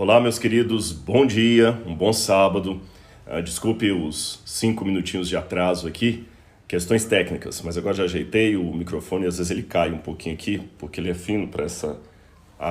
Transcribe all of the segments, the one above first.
Olá, meus queridos, bom dia, um bom sábado. Desculpe os 5 minutinhos de atraso aqui, questões técnicas, mas agora já ajeitei o microfone, às vezes ele cai um pouquinho aqui, porque ele é fino para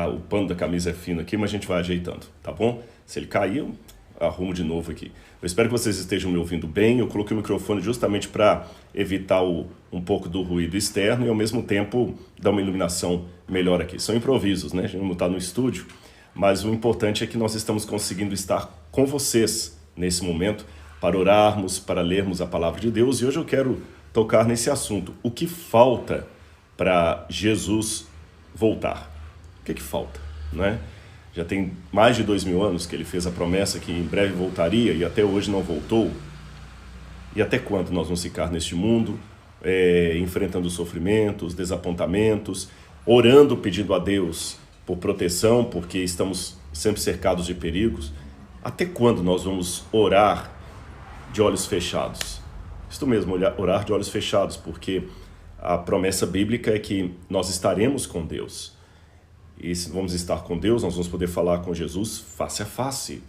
o pano da camisa é fino aqui, mas a gente vai ajeitando, tá bom? Se ele cair, eu arrumo de novo aqui. Eu espero que vocês estejam me ouvindo bem. Eu coloquei o microfone justamente para evitar um pouco do ruído externo e ao mesmo tempo dar uma iluminação melhor aqui. São improvisos, né? A gente não está no estúdio, mas o importante é que nós estamos conseguindo estar com vocês nesse momento para orarmos, para lermos a palavra de Deus. E hoje eu quero tocar nesse assunto. O que falta para Jesus voltar? O que falta, não é? Já tem mais de 2000 anos que ele fez a promessa que em breve voltaria e até hoje não voltou. E até quando nós vamos ficar neste mundo, enfrentando sofrimentos, desapontamentos, orando, pedindo a Deus por proteção, porque estamos sempre cercados de perigos? Até quando nós vamos orar de olhos fechados? Isto mesmo, orar de olhos fechados, porque a promessa bíblica é que nós estaremos com Deus. E se vamos estar com Deus, nós vamos poder falar com Jesus face a face,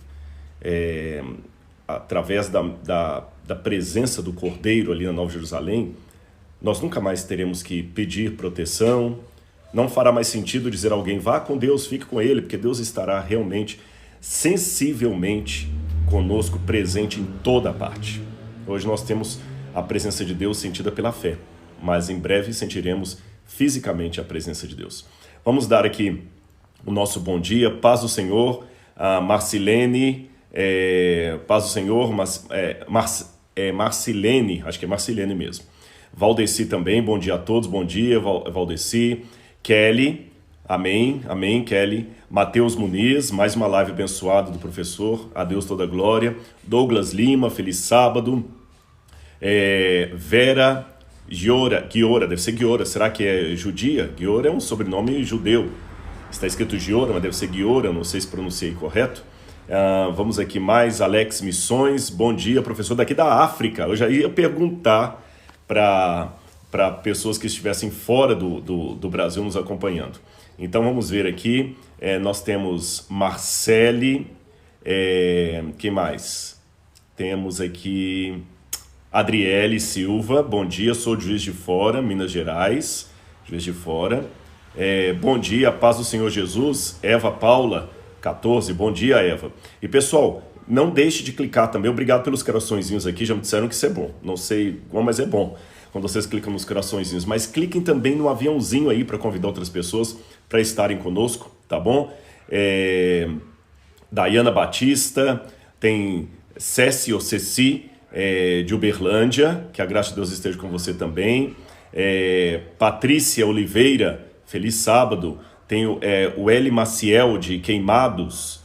através da presença do Cordeiro ali na Nova Jerusalém. Nós nunca mais teremos que pedir proteção. Não fará mais sentido dizer a alguém, vá com Deus, fique com Ele, porque Deus estará realmente, sensivelmente conosco, presente em toda parte. Hoje nós temos a presença de Deus sentida pela fé, mas em breve sentiremos fisicamente a presença de Deus. Vamos dar aqui o nosso bom dia, paz do Senhor, a Marcilene, paz do Senhor, Marcilene, acho que é Marcilene mesmo. Valdeci também, bom dia a todos, bom dia, Valdeci. Kelly, amém, Kelly. Mateus Muniz, mais uma live abençoada do professor, a Deus toda a glória. Douglas Lima, feliz sábado. Vera Giora, deve ser Giora, será que é judia? Giora é um sobrenome judeu, está escrito Giora, mas deve ser Giora, não sei se pronunciei correto. Vamos aqui mais, Alex Missões, bom dia, professor daqui da África. Eu já ia perguntar para pessoas que estivessem fora do Brasil nos acompanhando. Então vamos ver aqui, nós temos Marcele, quem mais? Temos aqui Adriele Silva, bom dia, sou de Juiz de Fora, Minas Gerais, Juiz de Fora. Bom dia, paz do Senhor Jesus. Eva Paula, 14, bom dia, Eva. E pessoal, não deixe de clicar também, obrigado pelos coraçõezinhos aqui, já me disseram que isso é bom, não sei como, mas é bom quando vocês clicam nos coraçõezinhos, mas cliquem também no aviãozinho aí para convidar outras pessoas para estarem conosco, tá bom? Dayana Batista, tem Ceci ou Ceci, de Uberlândia, que a graça de Deus esteja com você também. Patrícia Oliveira, feliz sábado. Tem o Eli Maciel de Queimados,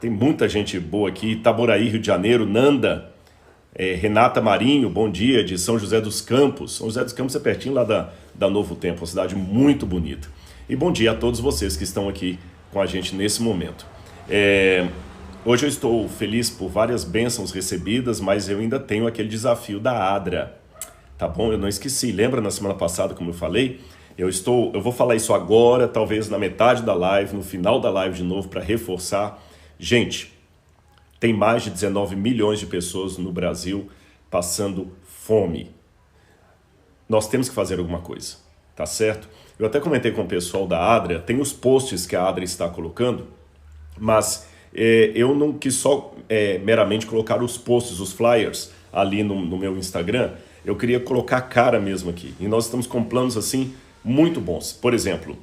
tem muita gente boa aqui. Itaboraí, Rio de Janeiro. Nanda, Renata Marinho, bom dia, de São José dos Campos. São José dos Campos é pertinho lá da Novo Tempo, uma cidade muito bonita. E bom dia a todos vocês que estão aqui com a gente nesse momento. Hoje eu estou feliz por várias bênçãos recebidas, mas eu ainda tenho aquele desafio da ADRA, tá bom? Eu não esqueci, lembra na semana passada, como eu falei? Eu vou falar isso agora, talvez na metade da live, no final da live de novo, para reforçar. Gente, tem mais de 19 milhões de pessoas no Brasil passando fome. Nós temos que fazer alguma coisa, tá certo? Eu até comentei com o pessoal da ADRA, tem os posts que a ADRA está colocando, mas eu não quis só meramente colocar os posts, os flyers ali no meu Instagram, eu queria colocar a cara mesmo aqui. E nós estamos com planos assim muito bons. Por exemplo,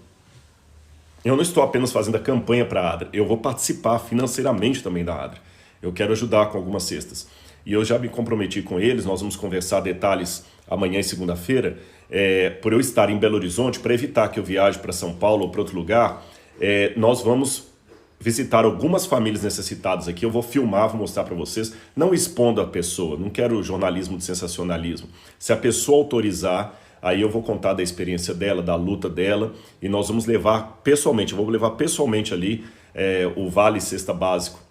eu não estou apenas fazendo a campanha para a ADRA, eu vou participar financeiramente também da ADRA. Eu quero ajudar com algumas cestas. E eu já me comprometi com eles, nós vamos conversar detalhes amanhã e segunda-feira, por eu estar em Belo Horizonte, para evitar que eu viaje para São Paulo ou para outro lugar, nós vamos visitar algumas famílias necessitadas aqui. Eu vou filmar, vou mostrar para vocês, não expondo a pessoa, não quero jornalismo de sensacionalismo. Se a pessoa autorizar, aí eu vou contar da experiência dela, da luta dela, e nós vamos levar pessoalmente, eu vou levar pessoalmente ali o Vale Cesta Básica,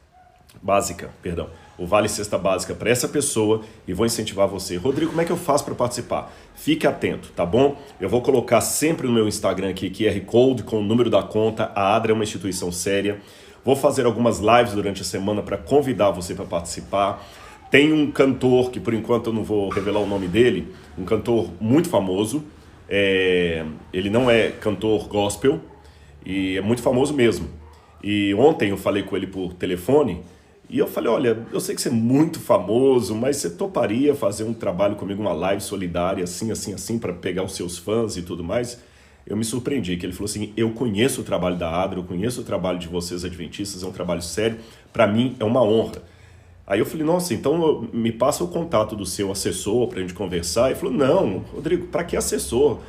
o Vale Cesta Básica para essa pessoa e vou incentivar você. Rodrigo, como é que eu faço para participar? Fique atento, tá bom? Eu vou colocar sempre no meu Instagram aqui QR Code com o número da conta. A ADRA é uma instituição séria. Vou fazer algumas lives durante a semana para convidar você para participar. Tem um cantor, que por enquanto eu não vou revelar o nome dele, um cantor muito famoso. Ele não é cantor gospel, e é muito famoso mesmo. E ontem eu falei com ele por telefone, e eu falei, olha, eu sei que você é muito famoso, mas você toparia fazer um trabalho comigo, uma live solidária, assim, para pegar os seus fãs e tudo mais? Eu me surpreendi, que ele falou assim, eu conheço o trabalho da Adra, eu conheço o trabalho de vocês adventistas, é um trabalho sério, para mim é uma honra. Aí eu falei, nossa, então me passa o contato do seu assessor pra gente conversar. Ele falou, não, Rodrigo, para que assessor?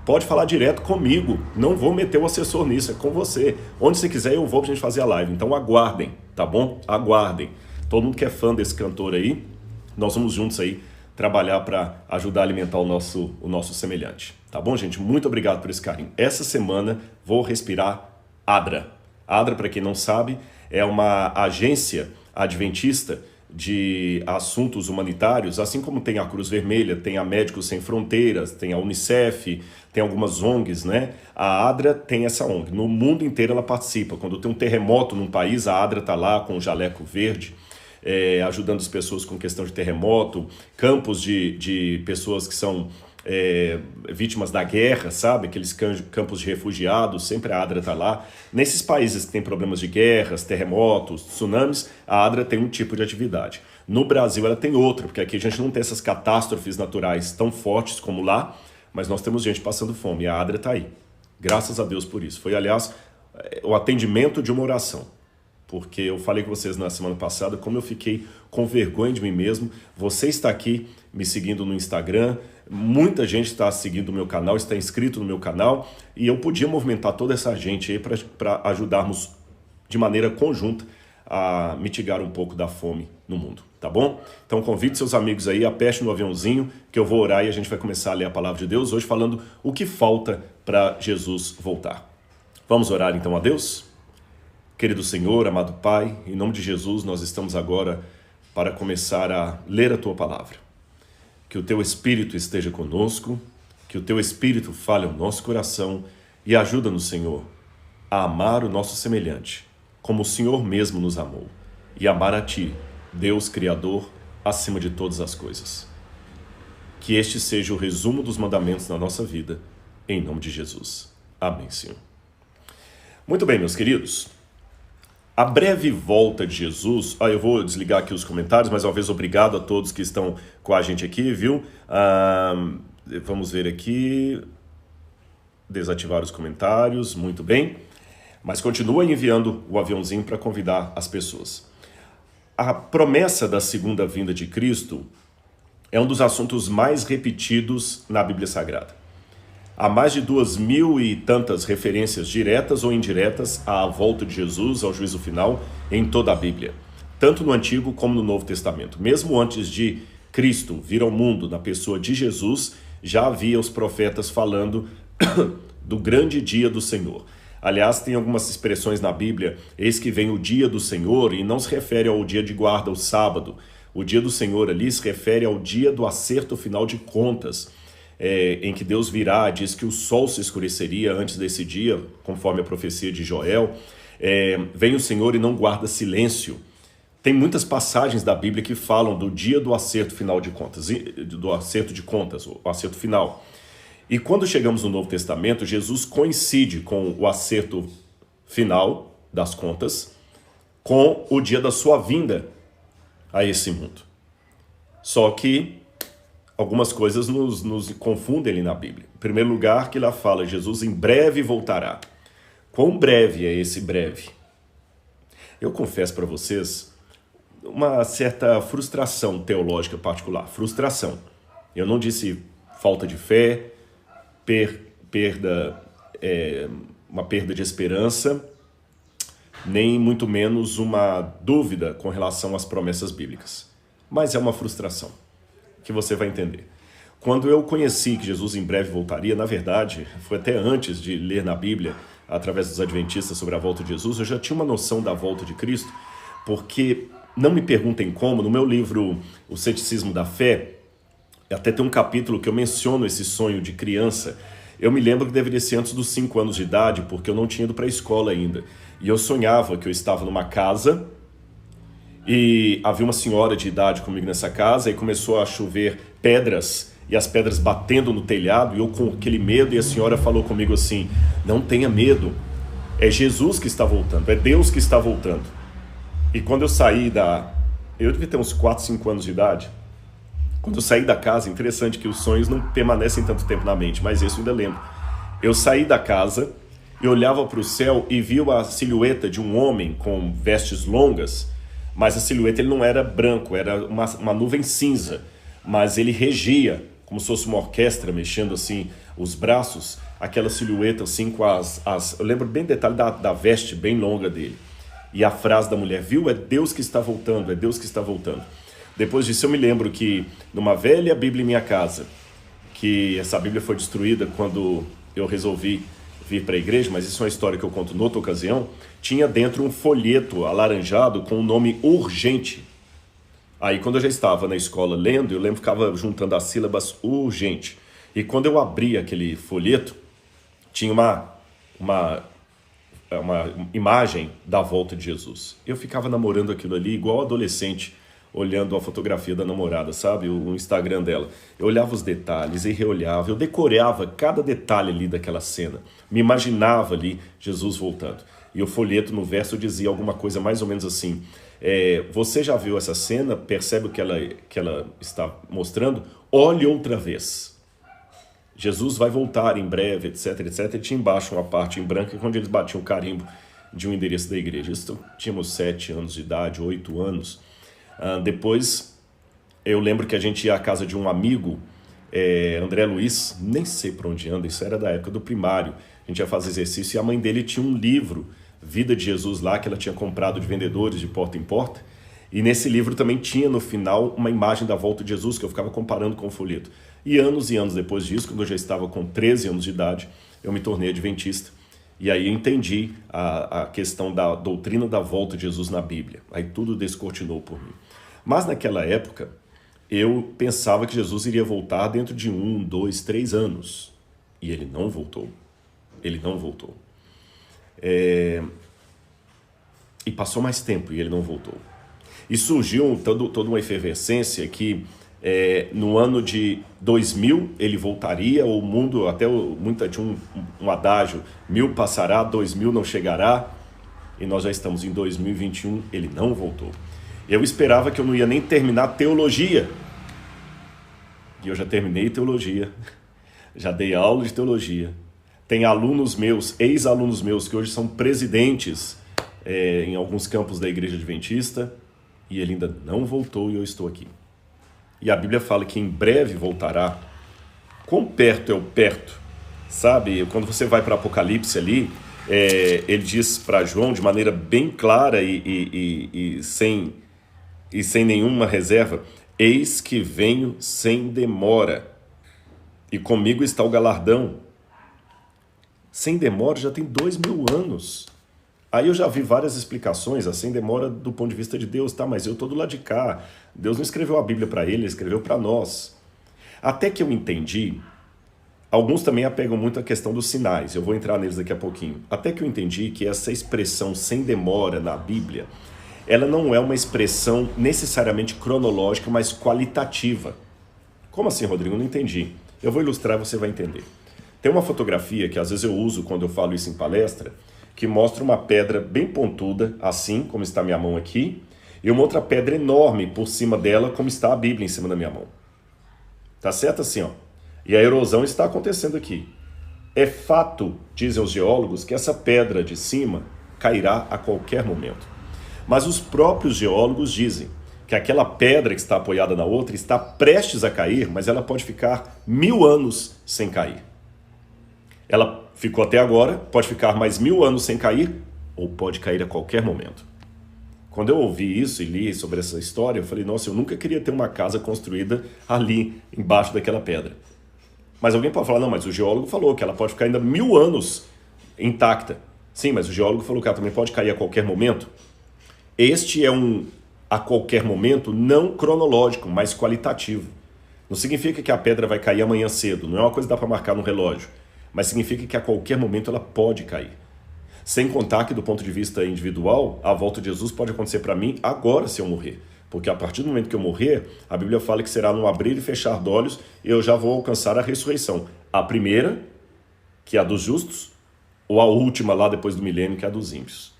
Pode falar direto comigo, não vou meter o assessor nisso, é com você. Onde você quiser eu vou pra gente fazer a live, então aguardem, tá bom? Aguardem. Todo mundo que é fã desse cantor aí, nós vamos juntos aí trabalhar para ajudar a alimentar o nosso semelhante. Tá bom, gente? Muito obrigado por esse carinho. Essa semana vou respirar Adra. Adra, para quem não sabe, é uma agência adventista de assuntos humanitários, assim como tem a Cruz Vermelha, tem a Médicos Sem Fronteiras, tem a Unicef, tem algumas ONGs, né? A Adra tem essa ONG. No mundo inteiro ela participa. Quando tem um terremoto num país, a Adra está lá com o jaleco verde, ajudando as pessoas com questão de terremoto, campos de pessoas que são vítimas da guerra, sabe? Aqueles campos de refugiados, sempre a Adra está lá. Nesses países que têm problemas de guerras, terremotos, tsunamis, a Adra tem um tipo de atividade. No Brasil ela tem outra, porque aqui a gente não tem essas catástrofes naturais tão fortes como lá, mas nós temos gente passando fome e a Adra está aí. Graças a Deus por isso. Foi, aliás, o atendimento de uma oração. Porque eu falei com vocês na semana passada como eu fiquei com vergonha de mim mesmo. Você está aqui me seguindo no Instagram, muita gente está seguindo o meu canal, está inscrito no meu canal, e eu podia movimentar toda essa gente aí para ajudarmos de maneira conjunta a mitigar um pouco da fome no mundo, tá bom? Então convide seus amigos aí, aperte no aviãozinho, que eu vou orar e a gente vai começar a ler a palavra de Deus, hoje falando o que falta para Jesus voltar. Vamos orar então a Deus? Querido Senhor, amado Pai, em nome de Jesus, nós estamos agora para começar a ler a Tua Palavra. Que o Teu Espírito esteja conosco, que o Teu Espírito fale ao nosso coração e ajuda-nos, Senhor, a amar o nosso semelhante, como o Senhor mesmo nos amou, e amar a Ti, Deus Criador, acima de todas as coisas. Que este seja o resumo dos mandamentos na nossa vida, em nome de Jesus. Amém, Senhor. Muito bem, meus queridos. A breve volta de Jesus... eu vou desligar aqui os comentários, mas uma vez obrigado a todos que estão com a gente aqui, viu? Vamos ver aqui... Desativar os comentários, muito bem. Mas continua enviando o aviãozinho para convidar as pessoas. A promessa da segunda vinda de Cristo é um dos assuntos mais repetidos na Bíblia Sagrada. Há mais de 2.000 e tantas referências diretas ou indiretas à volta de Jesus, ao juízo final, em toda a Bíblia, tanto no Antigo como no Novo Testamento. Mesmo antes de Cristo vir ao mundo na pessoa de Jesus, já havia os profetas falando do grande dia do Senhor. Aliás, tem algumas expressões na Bíblia, eis que vem o dia do Senhor, e não se refere ao dia de guarda, o sábado. O dia do Senhor ali se refere ao dia do acerto final de contas, em que Deus virá, diz que o sol se escureceria antes desse dia, conforme a profecia de Joel. Vem o Senhor e não guarda silêncio. Tem muitas passagens da Bíblia que falam do dia do acerto final de contas, do acerto de contas, o acerto final. E quando chegamos no Novo Testamento, Jesus coincide com o acerto final das contas com o dia da sua vinda a esse mundo. Só que algumas coisas nos confundem ali na Bíblia. Em primeiro lugar, que lá fala, Jesus em breve voltará. Quão breve é esse breve? Eu confesso para vocês uma certa frustração teológica particular. Frustração. Eu não disse falta de fé, uma perda de esperança, nem muito menos uma dúvida com relação às promessas bíblicas. Mas é uma frustração, que você vai entender. Quando eu conheci que Jesus em breve voltaria, na verdade, foi até antes de ler na Bíblia, através dos adventistas sobre a volta de Jesus, eu já tinha uma noção da volta de Cristo, porque, não me perguntem como, no meu livro O Ceticismo da Fé, até tem um capítulo que eu menciono esse sonho de criança, Eu me lembro que deveria ser antes dos 5 anos de idade, porque eu não tinha ido para a escola ainda. E eu sonhava que eu estava numa casa e havia uma senhora de idade comigo nessa casa e começou a chover pedras e as pedras batendo no telhado e eu com aquele medo e a senhora falou comigo assim, não tenha medo, é Jesus que está voltando, é Deus que está voltando. E quando eu saí eu devia ter uns 4, 5 anos de idade, quando eu saí da casa, interessante que os sonhos não permanecem tanto tempo na mente, mas isso eu ainda lembro. Eu saí da casa, eu olhava para o céu e vi a silhueta de um homem com vestes longas, mas a silhueta ele não era branco, era uma nuvem cinza, mas ele regia, como se fosse uma orquestra, mexendo assim os braços, aquela silhueta assim com eu lembro bem detalhe da veste bem longa dele. E a frase da mulher, viu? É Deus que está voltando, é Deus que está voltando. Depois disso eu me lembro que numa velha Bíblia em minha casa, que essa Bíblia foi destruída quando eu resolvi vir para a igreja, mas isso é uma história que eu conto noutra ocasião, tinha dentro um folheto alaranjado com o nome urgente. Aí quando eu já estava na escola lendo, eu lembro que ficava juntando as sílabas urgente. E quando eu abri aquele folheto, tinha uma imagem da volta de Jesus. Eu ficava namorando aquilo ali igual adolescente, olhando a fotografia da namorada, sabe? O Instagram dela. Eu olhava os detalhes e reolhava, eu decorava cada detalhe ali daquela cena. Me imaginava ali Jesus voltando. E o folheto no verso dizia alguma coisa mais ou menos assim, você já viu essa cena? Percebe o que ela está mostrando? Olhe outra vez. Jesus vai voltar em breve, etc, etc. E tinha embaixo uma parte em branco onde eles batiam o carimbo de um endereço da igreja. Isso, tínhamos 7 anos de idade, 8 anos. Depois, eu lembro que a gente ia à casa de um amigo, André Luiz, nem sei para onde anda, isso era da época do primário. A gente ia fazer exercício e a mãe dele tinha um livro, Vida de Jesus lá, que ela tinha comprado de vendedores de porta em porta. E nesse livro também tinha no final uma imagem da volta de Jesus, que eu ficava comparando com o folheto. E anos depois disso, quando eu já estava com 13 anos de idade, eu me tornei adventista. E aí eu entendi a questão da doutrina da volta de Jesus na Bíblia. Aí tudo descortinou por mim. Mas naquela época, eu pensava que Jesus iria voltar dentro de 1, 2, 3 anos. E ele não voltou. Ele não voltou. E passou mais tempo e ele não voltou. E surgiu toda uma efervescência que no ano de 2000 ele voltaria, o mundo, tinha um adágio, 1000 passará, 2000 não chegará, e nós já estamos em 2021, ele não voltou. Eu esperava que eu não ia nem terminar teologia, e eu já terminei teologia, já dei aula de teologia, tem alunos meus, ex-alunos meus, que hoje são presidentes em alguns campos da Igreja Adventista, e ele ainda não voltou e eu estou aqui. E a Bíblia fala que em breve voltará. Quão perto é o perto? Sabe, quando você vai para Apocalipse ali, ele diz para João de maneira bem clara e sem nenhuma reserva, eis que venho sem demora, e comigo está o galardão. Sem demora já tem 2000 anos. Aí eu já vi várias explicações, assim, demora do ponto de vista de Deus, tá? Mas eu estou do lado de cá. Deus não escreveu a Bíblia para ele escreveu para nós. Até que eu entendi, alguns também apegam muito a questão dos sinais, eu vou entrar neles daqui a pouquinho. Até que eu entendi que essa expressão sem demora na Bíblia, ela não é uma expressão necessariamente cronológica, mas qualitativa. Como assim, Rodrigo? Não entendi. Eu vou ilustrar e você vai entender. Tem uma fotografia que às vezes eu uso quando eu falo isso em palestra, que mostra uma pedra bem pontuda, assim como está a minha mão aqui, e uma outra pedra enorme por cima dela, como está a Bíblia em cima da minha mão. Tá certo assim, ó. E a erosão está acontecendo aqui. É fato, dizem os geólogos, que essa pedra de cima cairá a qualquer momento. Mas os próprios geólogos dizem que aquela pedra que está apoiada na outra está prestes a cair, mas ela pode ficar 1000 anos sem cair. Ela ficou até agora, pode ficar mais 1000 anos sem cair, ou pode cair a qualquer momento. Quando eu ouvi isso e li sobre essa história, eu falei, nossa, eu nunca queria ter uma casa construída ali, embaixo daquela pedra. Mas alguém pode falar, não, mas o geólogo falou que ela pode ficar ainda 1000 anos intacta. Sim, mas o geólogo falou que ela também pode cair a qualquer momento. Este é um a qualquer momento não cronológico, mas qualitativo. Não significa que a pedra vai cair amanhã cedo, não é uma coisa que dá para marcar no relógio. mas significa que a qualquer momento ela pode cair. Sem contar que, do ponto de vista individual, a volta de Jesus pode acontecer para mim agora, se eu morrer. Porque a partir do momento que eu morrer, a Bíblia fala que será no abrir e fechar de olhos, e eu já vou alcançar a ressurreição. A primeira, que é a dos justos, ou a última lá depois do milênio, que é a dos ímpios.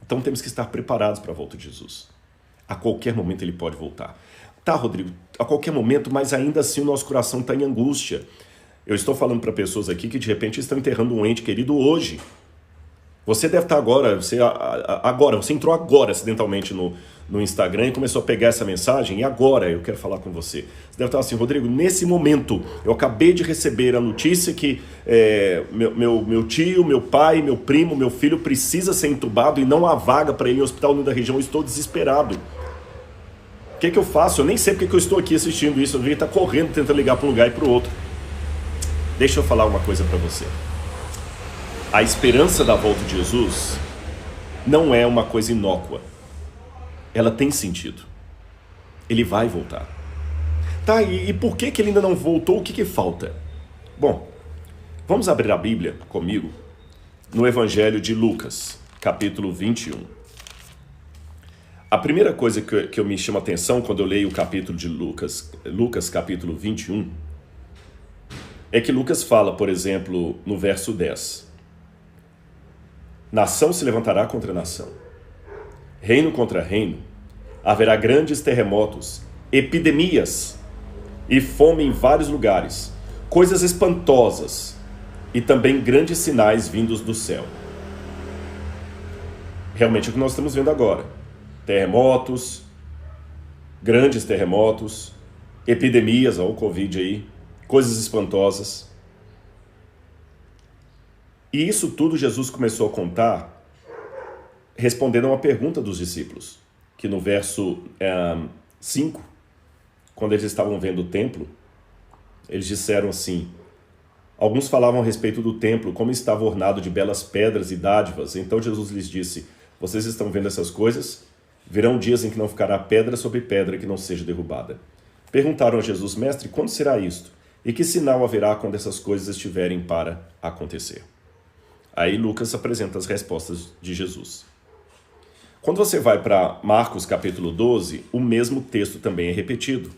Então temos que estar preparados para a volta de Jesus. A qualquer momento ele pode voltar. Tá, Rodrigo, a qualquer momento, mas ainda assim o nosso coração está em angústia. Eu estou falando para pessoas aqui que de repente estão enterrando um ente querido hoje. Você deve estar agora, você entrou agora acidentalmente no Instagram e começou a pegar essa mensagem, e agora eu quero falar com você. Você deve estar assim: Rodrigo, nesse momento eu acabei de receber a notícia que meu tio, meu pai, meu primo, meu filho precisa ser entubado e não há vaga para ele em hospital da região, eu estou desesperado. O que eu faço? Eu nem sei porque eu estou aqui assistindo isso, eu deveria estar correndo, tentando ligar para um lugar e para o outro. Deixa eu falar uma coisa para você. A esperança da volta de Jesus não é uma coisa inócua. Ela tem sentido. Ele vai voltar. Tá, e por que ele ainda não voltou? O que falta? Bom, vamos abrir a Bíblia comigo no Evangelho de Lucas, capítulo 21. A primeira coisa que eu me chama a atenção quando eu leio o capítulo de Lucas capítulo 21, é que Lucas fala, por exemplo, no verso 10. Nação se levantará contra nação, reino contra reino, haverá grandes terremotos, epidemias e fome em vários lugares, coisas espantosas e também grandes sinais vindos do céu. Realmente é o que nós estamos vendo agora. Terremotos, grandes terremotos, epidemias, ó, o Covid aí, coisas espantosas. E isso tudo Jesus começou a contar respondendo a uma pergunta dos discípulos, que no verso 5, quando eles estavam vendo o templo, eles disseram assim: alguns falavam a respeito do templo, como estava ornado de belas pedras e dádivas. Então Jesus lhes disse: vocês estão vendo essas coisas? Virão dias em que não ficará pedra sobre pedra que não seja derrubada. Perguntaram a Jesus: mestre, quando será isto? E que sinal haverá quando essas coisas estiverem para acontecer? Aí Lucas apresenta as respostas de Jesus. Quando você vai para Marcos capítulo 12, o mesmo texto também é repetido.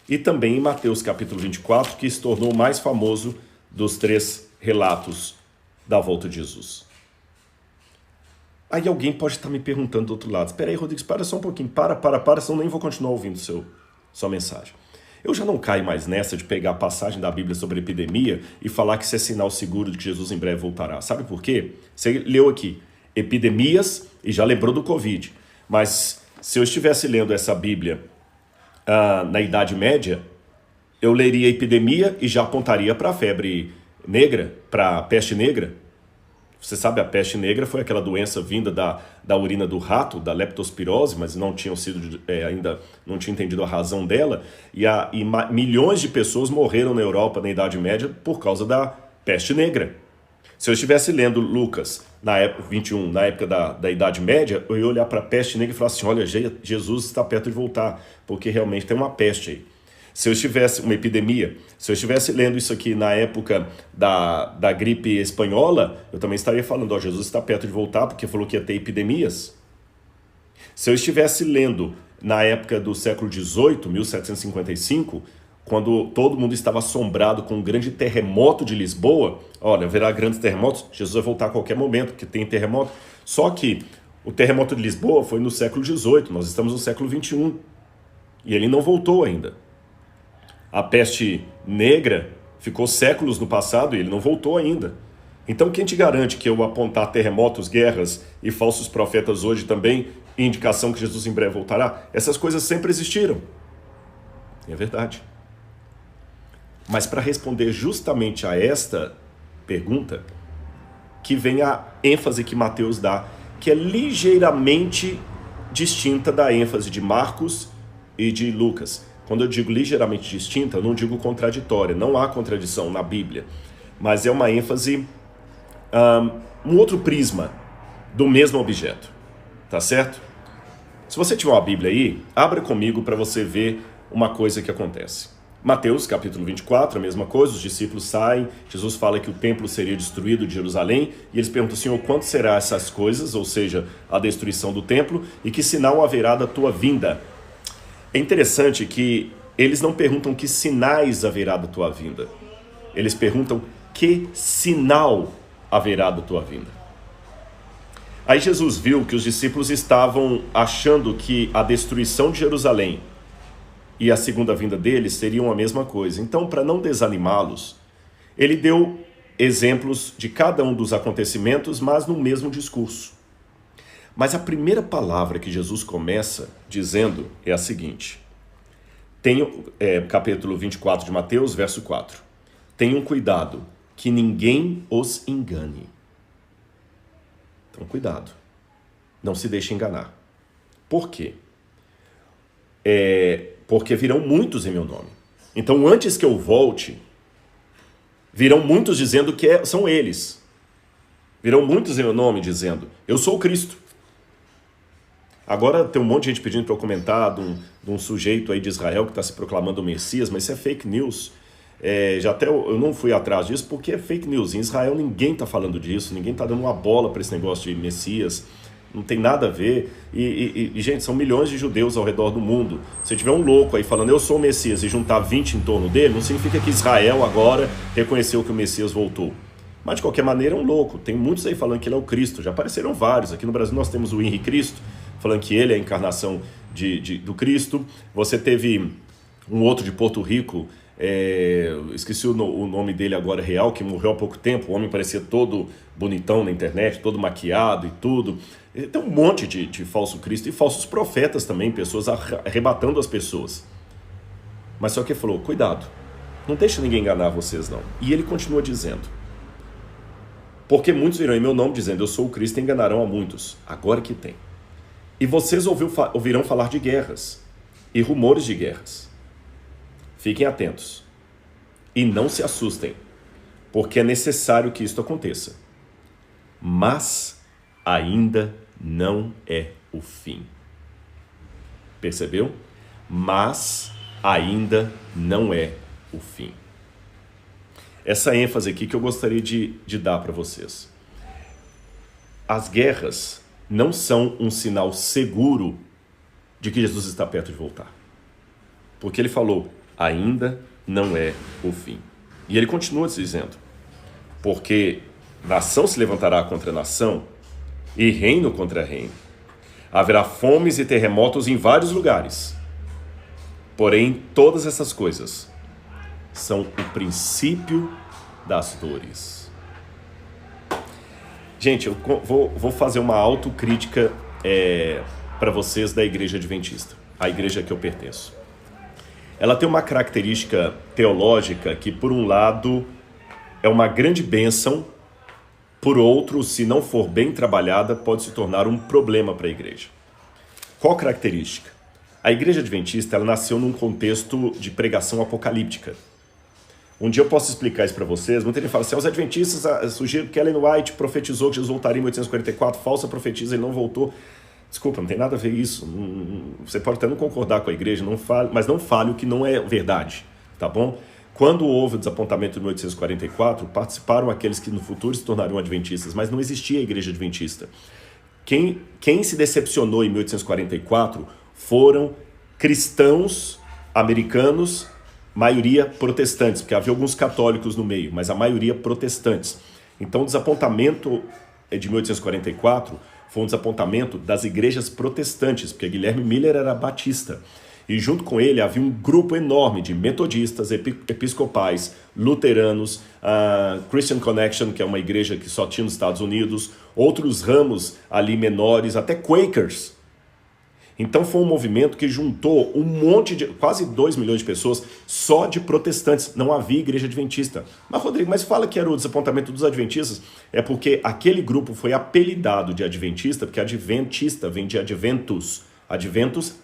E também em Mateus capítulo 24, que se tornou o mais famoso dos 3 relatos da volta de Jesus. Aí alguém pode estar me perguntando do outro lado: espera aí, Rodrigo, para só um pouquinho, para, senão nem vou continuar ouvindo sua mensagem. Eu já não caio mais nessa de pegar a passagem da Bíblia sobre epidemia e falar que isso é sinal seguro de que Jesus em breve voltará. Sabe por quê? Você leu aqui, epidemias, e já lembrou do Covid. Mas se eu estivesse lendo essa Bíblia na Idade Média, eu leria epidemia e já apontaria para a febre negra, para a peste negra. Você sabe, a peste negra foi aquela doença vinda da urina do rato, da leptospirose, mas não tinham sido ainda não tinha entendido a razão dela, e milhões de pessoas morreram na Europa na Idade Média por causa da peste negra. Se eu estivesse lendo Lucas na época 21, na época da Idade Média, eu ia olhar para a peste negra e falar assim: olha, Jesus está perto de voltar, porque realmente tem uma peste aí. Se eu estivesse, uma epidemia, se eu estivesse lendo isso aqui na época da gripe espanhola, eu também estaria falando: ó, Jesus está perto de voltar, porque falou que ia ter epidemias. Se eu estivesse lendo na época do século XVIII, 1755, quando todo mundo estava assombrado com um grande terremoto de Lisboa, olha, haverá grandes terremotos, Jesus vai voltar a qualquer momento, porque tem terremoto. Só que o terremoto de Lisboa foi no século XVIII, nós estamos no século XXI, e ele não voltou ainda. A peste negra ficou séculos no passado e ele não voltou ainda. Então quem te garante que eu apontar terremotos, guerras e falsos profetas hoje também, indicação que Jesus em breve voltará? Essas coisas sempre existiram. É verdade. Mas para responder justamente a esta pergunta, que vem a ênfase que Mateus dá, que é ligeiramente distinta da ênfase de Marcos e de Lucas. Quando eu digo ligeiramente distinta, eu não digo contraditória, não há contradição na Bíblia, mas é uma ênfase, um outro prisma do mesmo objeto, tá certo? Se você tiver uma Bíblia aí, abra comigo para você ver uma coisa que acontece. Mateus capítulo 24, a mesma coisa, os discípulos saem, Jesus fala que o templo seria destruído de Jerusalém, e eles perguntam, Senhor, quando será essas coisas, ou seja, a destruição do templo, e que sinal haverá da tua vinda? É interessante que eles não perguntam que sinais haverá da tua vinda, eles perguntam que sinal haverá da tua vinda. Aí Jesus viu que os discípulos estavam achando que a destruição de Jerusalém e a segunda vinda deles seriam a mesma coisa. Então, para não desanimá-los, ele deu exemplos de cada um dos acontecimentos, mas no mesmo discurso. Mas a primeira palavra que Jesus começa dizendo é a seguinte. Capítulo 24 de Mateus, verso 4. Tenham cuidado, que ninguém os engane. Então, cuidado. Não se deixe enganar. Por quê? Porque virão muitos em meu nome. Então, antes que eu volte, virão muitos dizendo que são eles. Virão muitos em meu nome dizendo, eu sou o Cristo. Agora tem um monte de gente pedindo para eu comentar de um sujeito aí de Israel que está se proclamando o Messias, mas isso é fake news. Eu não fui atrás disso porque é fake news. Em Israel ninguém está falando disso, ninguém está dando uma bola para esse negócio de Messias. Não tem nada a ver. Gente, são milhões de judeus ao redor do mundo. Se tiver um louco aí falando, eu sou o Messias, e juntar 20 em torno dele, não significa que Israel agora reconheceu que o Messias voltou. Mas, de qualquer maneira, é um louco. Tem muitos aí falando que ele é o Cristo. Já apareceram vários. Aqui no Brasil nós temos o Henri Cristo, falando que ele é a encarnação do Cristo. Você teve um outro de Porto Rico, esqueci o nome dele agora real, que morreu há pouco tempo. O homem parecia todo bonitão na internet, todo maquiado e tudo. Tem um monte de falso Cristo e falsos profetas também, pessoas arrebatando as pessoas. Mas só que ele falou, cuidado, não deixe ninguém enganar vocês não. E ele continua dizendo, porque muitos virão em meu nome dizendo, eu sou o Cristo, e enganarão a muitos. Agora que tem. E vocês ouvirão falar de guerras e rumores de guerras. Fiquem atentos e não se assustem, porque é necessário que isto aconteça. Mas ainda não é o fim. Percebeu? Mas ainda não é o fim. Essa ênfase aqui que eu gostaria de dar para vocês. As guerras não são um sinal seguro de que Jesus está perto de voltar. Porque ele falou, ainda não é o fim. E ele continua dizendo, porque nação se levantará contra nação e reino contra reino. Haverá fomes e terremotos em vários lugares. Porém, todas essas coisas são o princípio das dores. Gente, eu vou fazer uma autocrítica para vocês da Igreja Adventista, a igreja a que eu pertenço. Ela tem uma característica teológica que, por um lado, é uma grande bênção, por outro, se não for bem trabalhada, pode se tornar um problema para a igreja. Qual característica? A Igreja Adventista ela nasceu num contexto de pregação apocalíptica. Um dia eu posso explicar isso para vocês. Muita gente fala assim, os adventistas surgiram que Ellen White profetizou que Jesus voltaria em 1844, falsa profetisa, ele não voltou. Desculpa, não tem nada a ver isso. Você pode até não concordar com a igreja, mas não fale o que não é verdade, tá bom? Quando houve o desapontamento de 1844, participaram aqueles que no futuro se tornariam adventistas, mas não existia a Igreja Adventista. Quem se decepcionou em 1844 foram cristãos americanos, maioria protestantes, porque havia alguns católicos no meio, mas a maioria protestantes. Então o desapontamento de 1844 foi um desapontamento das igrejas protestantes, porque Guilherme Miller era batista. E junto com ele havia um grupo enorme de metodistas, episcopais, luteranos, Christian Connection, que é uma igreja que só tinha nos Estados Unidos, outros ramos ali menores, até Quakers. Então foi um movimento que juntou um monte de, quase 2 milhões de pessoas só de protestantes. Não havia igreja adventista. Mas Rodrigo, mas fala que era o desapontamento dos adventistas. É porque aquele grupo foi apelidado de adventista, porque adventista vem de adventus. Adventus,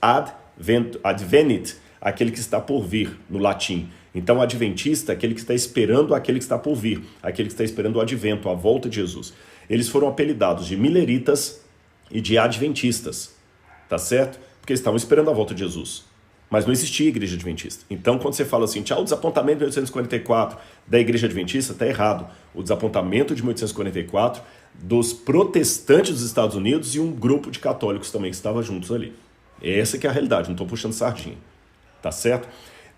advenit, aquele que está por vir, no latim. Então adventista é aquele que está esperando aquele que está por vir, aquele que está esperando o advento, a volta de Jesus. Eles foram apelidados de milleritas e de adventistas. Tá certo? Porque eles estavam esperando a volta de Jesus. mas não existia igreja adventista. Então, quando você fala assim, o desapontamento de 1844 da igreja adventista, está errado. O desapontamento de 1844 dos protestantes dos Estados Unidos e um grupo de católicos também que estava juntos ali. Essa que é a realidade, não estou puxando sardinha, tá certo?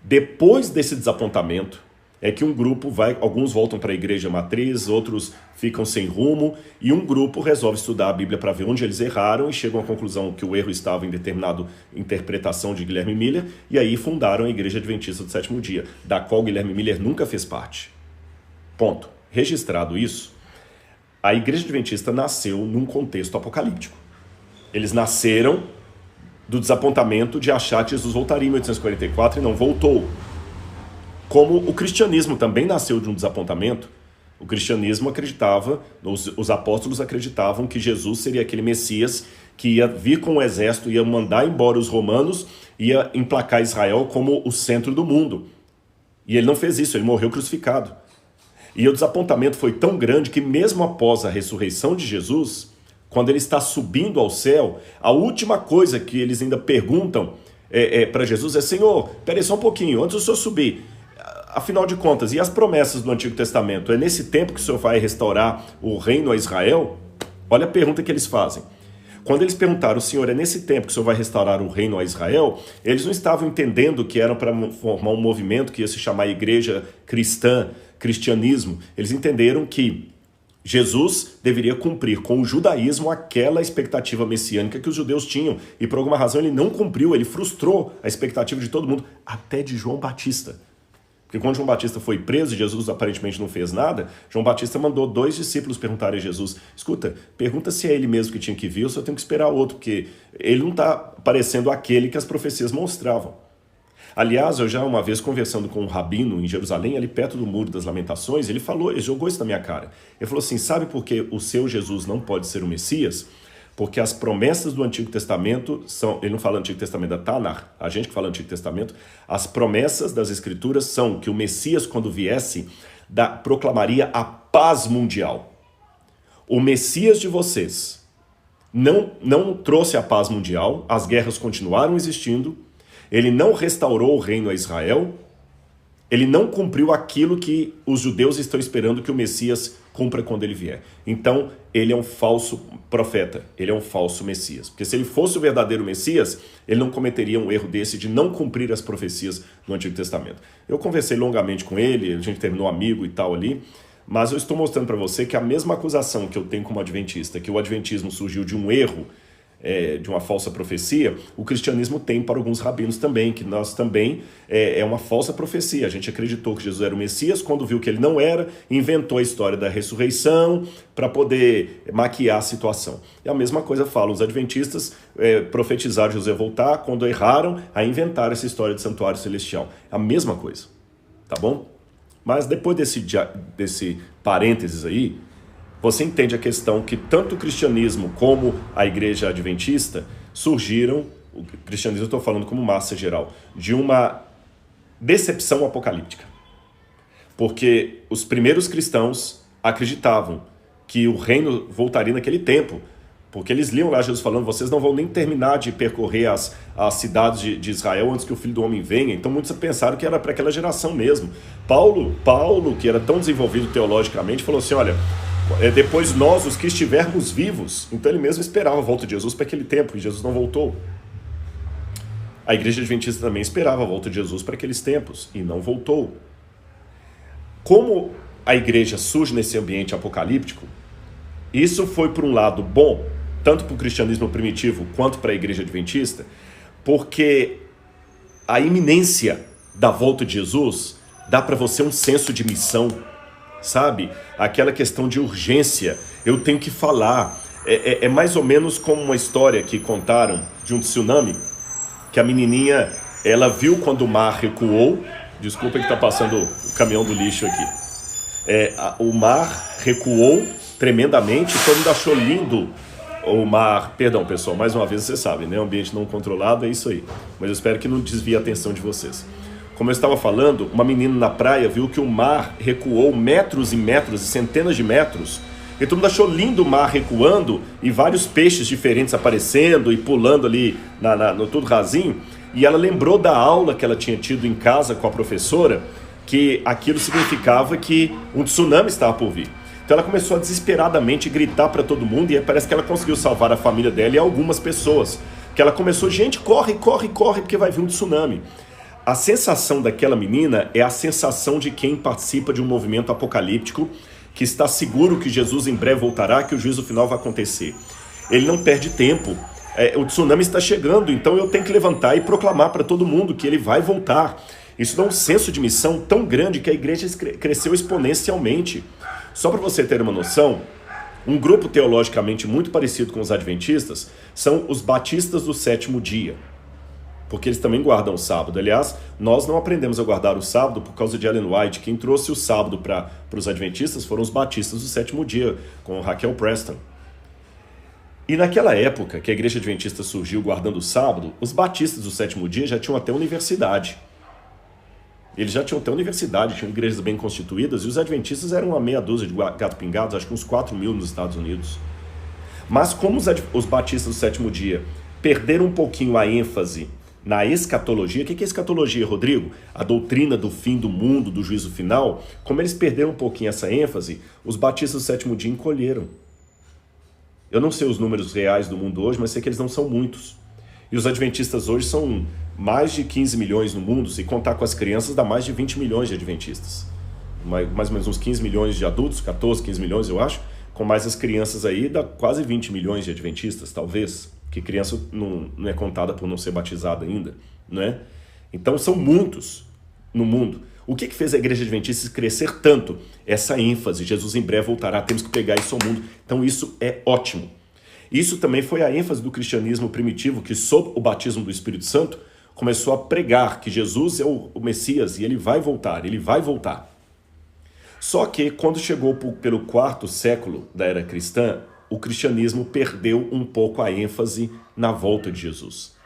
Depois desse desapontamento, é que um grupo alguns voltam para a igreja matriz, outros ficam sem rumo, e um grupo resolve estudar a Bíblia para ver onde eles erraram e chegam à conclusão que o erro estava em determinada interpretação de Guilherme Miller, e aí fundaram a Igreja Adventista do Sétimo Dia, da qual Guilherme Miller nunca fez parte. Ponto. Registrado isso, a Igreja Adventista nasceu num contexto apocalíptico. Eles nasceram do desapontamento de achar que Jesus voltaria em 1844 e não voltou. Como o cristianismo também nasceu de um desapontamento, o cristianismo acreditava, os apóstolos acreditavam que Jesus seria aquele Messias que ia vir com o exército, ia mandar embora os romanos, ia emplacar Israel como o centro do mundo. E ele não fez isso, ele morreu crucificado. E o desapontamento foi tão grande que mesmo após a ressurreição de Jesus, quando ele está subindo ao céu, a última coisa que eles ainda perguntam para Jesus é: Senhor, peraí só um pouquinho, antes do Senhor subir, afinal de contas, e as promessas do Antigo Testamento? É nesse tempo que o Senhor vai restaurar o reino a Israel? Olha a pergunta que eles fazem. Quando eles perguntaram: Senhor, é nesse tempo que o Senhor vai restaurar o reino a Israel? Eles não estavam entendendo que era para formar um movimento que ia se chamar Igreja Cristã, cristianismo. Eles entenderam que Jesus deveria cumprir com o judaísmo aquela expectativa messiânica que os judeus tinham. E por alguma razão ele não cumpriu, ele frustrou a expectativa de todo mundo, até de João Batista. Porque quando João Batista foi preso e Jesus aparentemente não fez nada, João Batista mandou 2 discípulos perguntarem a Jesus: escuta, pergunta se é ele mesmo que tinha que vir ou se eu tenho que esperar outro, porque ele não está parecendo aquele que as profecias mostravam. Aliás, eu já uma vez conversando com um rabino em Jerusalém, ali perto do Muro das Lamentações, ele jogou isso na minha cara. Ele falou assim: sabe por que o seu Jesus não pode ser o Messias? Porque as promessas do Antigo Testamento são, ele não fala Antigo Testamento da Tanakh, a gente que fala Antigo Testamento, as promessas das Escrituras são que o Messias, quando viesse, proclamaria a paz mundial. O Messias de vocês não trouxe a paz mundial, as guerras continuaram existindo, ele não restaurou o reino a Israel, ele não cumpriu aquilo que os judeus estão esperando que o Messias cumpra quando ele vier. Então, ele é um falso profeta, ele é um falso Messias. Porque se ele fosse o verdadeiro Messias, ele não cometeria um erro desse de não cumprir as profecias do Antigo Testamento. Eu conversei longamente com ele, a gente terminou amigo e tal ali, mas eu estou mostrando para você que a mesma acusação que eu tenho como adventista, que o adventismo surgiu de um erro, de uma falsa profecia, o cristianismo tem para alguns rabinos também, que nós também é uma falsa profecia. A gente acreditou que Jesus era o Messias, quando viu que ele não era, inventou a história da ressurreição para poder maquiar a situação. E a mesma coisa falam os adventistas, profetizaram Jesus ia voltar, quando erraram, a inventar essa história de santuário celestial. A mesma coisa, tá bom? Mas depois desse parênteses aí, você entende a questão que tanto o cristianismo como a igreja adventista surgiram, o cristianismo eu estou falando como massa geral, de uma decepção apocalíptica. Porque os primeiros cristãos acreditavam que o reino voltaria naquele tempo, porque eles liam lá Jesus falando: vocês não vão nem terminar de percorrer as cidades de Israel antes que o Filho do Homem venha. Então muitos pensaram que era para aquela geração mesmo. Paulo, que era tão desenvolvido teologicamente, falou assim: olha, depois nós, os que estivermos vivos. Então ele mesmo esperava a volta de Jesus para aquele tempo, e Jesus não voltou. A igreja adventista também esperava a volta de Jesus para aqueles tempos, e não voltou. Como a igreja surge nesse ambiente apocalíptico, isso foi por um lado bom, tanto para o cristianismo primitivo quanto para a igreja adventista, porque a iminência da volta de Jesus dá para você um senso de missão, sabe? Aquela questão de urgência, eu tenho que falar. É mais ou menos como uma história que contaram de um tsunami, que a menininha, ela viu quando o mar recuou. Desculpa que está passando o caminhão do lixo aqui. O mar recuou tremendamente, todo mundo achou lindo o mar. Perdão, pessoal, mais uma vez você sabe, né? Ambiente não controlado, é isso aí. Mas eu espero que não desvie a atenção de vocês. Como eu estava falando, uma menina na praia viu que o mar recuou metros e metros e centenas de metros, e todo mundo achou lindo o mar recuando e vários peixes diferentes aparecendo e pulando ali no tudo rasinho. E ela lembrou da aula que ela tinha tido em casa com a professora, que aquilo significava que um tsunami estava por vir. Então ela começou a desesperadamente gritar para todo mundo e parece que ela conseguiu salvar a família dela e algumas pessoas. Que ela começou, gente, corre, corre, corre, porque vai vir um tsunami. A sensação daquela menina é a sensação de quem participa de um movimento apocalíptico, que está seguro que Jesus em breve voltará, que o juízo final vai acontecer. Ele não perde tempo. O tsunami está chegando, então eu tenho que levantar e proclamar para todo mundo que ele vai voltar. Isso dá um senso de missão tão grande que a igreja cresceu exponencialmente. Só para você ter uma noção, um grupo teologicamente muito parecido com os adventistas são os batistas do sétimo dia, porque eles também guardam o sábado. Aliás, nós não aprendemos a guardar o sábado por causa de Ellen White. Quem trouxe o sábado para os adventistas foram os batistas do sétimo dia, com Raquel Preston. E naquela época que a igreja adventista surgiu guardando o sábado, os batistas do sétimo dia já tinham até universidade. Eles já tinham até universidade, tinham igrejas bem constituídas, e os adventistas eram uma meia dúzia de gato pingados, acho que uns 4.000 nos Estados Unidos. Mas como os batistas do sétimo dia perderam um pouquinho a ênfase na escatologia, o que é escatologia, Rodrigo? A doutrina do fim do mundo, do juízo final. Como eles perderam um pouquinho essa ênfase, os batistas do sétimo dia encolheram. Eu não sei os números reais do mundo hoje, mas sei que eles não são muitos. E os adventistas hoje são mais de 15 milhões no mundo, se contar com as crianças dá mais de 20 milhões de adventistas. Mais ou menos uns 15 milhões de adultos, 14, 15 milhões eu acho, com mais as crianças aí dá quase 20 milhões de adventistas, talvez, que criança não é contada por não ser batizada ainda, não é? Então são muitos no mundo. O que fez a igreja adventista crescer tanto? Essa ênfase, Jesus em breve voltará, temos que pegar isso ao mundo. Então isso é ótimo. Isso também foi a ênfase do cristianismo primitivo, que sob o batismo do Espírito Santo, começou a pregar que Jesus é o Messias e ele vai voltar, ele vai voltar. Só que quando chegou pelo 4º século da era cristã, o cristianismo perdeu um pouco a ênfase na volta de Jesus.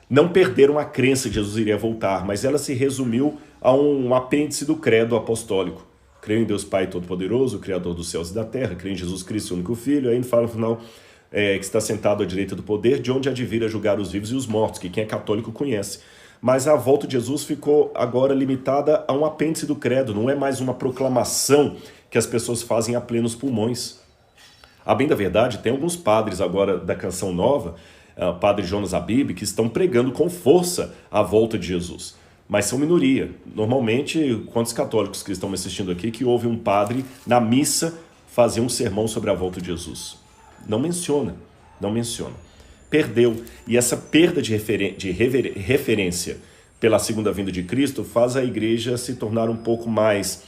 Não perderam a crença que Jesus iria voltar, mas ela se resumiu a um apêndice do credo apostólico. Creio em Deus Pai Todo-Poderoso, Criador dos céus e da terra, creio em Jesus Cristo, seu único Filho, aí ele fala no final que está sentado à direita do poder, de onde há de vir a julgar os vivos e os mortos, que quem é católico conhece. Mas a volta de Jesus ficou agora limitada a um apêndice do credo, não é mais uma proclamação que as pessoas fazem a plenos pulmões. A bem da verdade, tem alguns padres agora da Canção Nova, padre Jonas Abib, que estão pregando com força a volta de Jesus. Mas são minoria. Normalmente, quantos católicos que estão me assistindo aqui que ouvem um padre na missa fazer um sermão sobre a volta de Jesus? Não menciona. Perdeu. E essa perda de referência pela segunda vinda de Cristo faz a igreja se tornar um pouco mais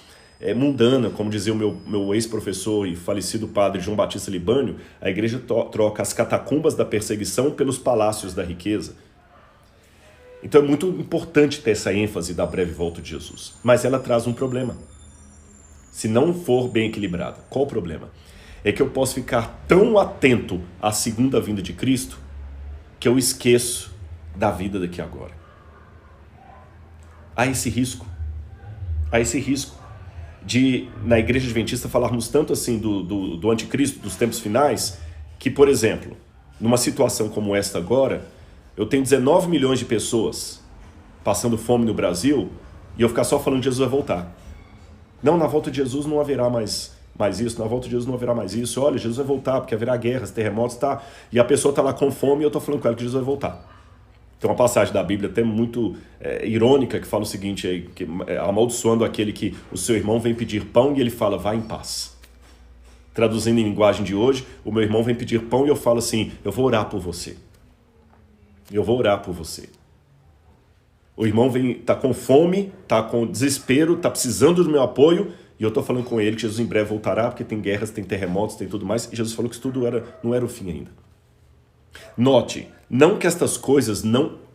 mundana, como dizia o meu ex-professor e falecido padre João Batista Libânio. A igreja troca as catacumbas da perseguição pelos palácios da riqueza. Então é muito importante ter essa ênfase da breve volta de Jesus. Mas ela traz um problema. Se não for bem equilibrada. Qual o problema? É que eu posso ficar tão atento à segunda vinda de Cristo que eu esqueço da vida daqui a agora. Há esse risco. De, na igreja adventista, falarmos tanto assim do anticristo, dos tempos finais, que, por exemplo, numa situação como esta agora, eu tenho 19 milhões de pessoas passando fome no Brasil e eu ficar só falando que Jesus vai voltar. Não, na volta de Jesus não haverá mais isso, na volta de Jesus não haverá mais isso. Olha, Jesus vai voltar porque haverá guerras, terremotos, e a pessoa está lá com fome e eu estou falando com ela que Jesus vai voltar. Tem uma passagem da Bíblia até muito irônica que fala o seguinte, amaldiçoando aquele que o seu irmão vem pedir pão e ele fala, vá em paz. Traduzindo em linguagem de hoje, o meu irmão vem pedir pão e eu falo assim, eu vou orar por você. O irmão está com fome, está com desespero, está precisando do meu apoio, e eu estou falando com ele que Jesus em breve voltará, porque tem guerras, tem terremotos, tem tudo mais, e Jesus falou que isso tudo não era o fim ainda. Note, não que estas coisas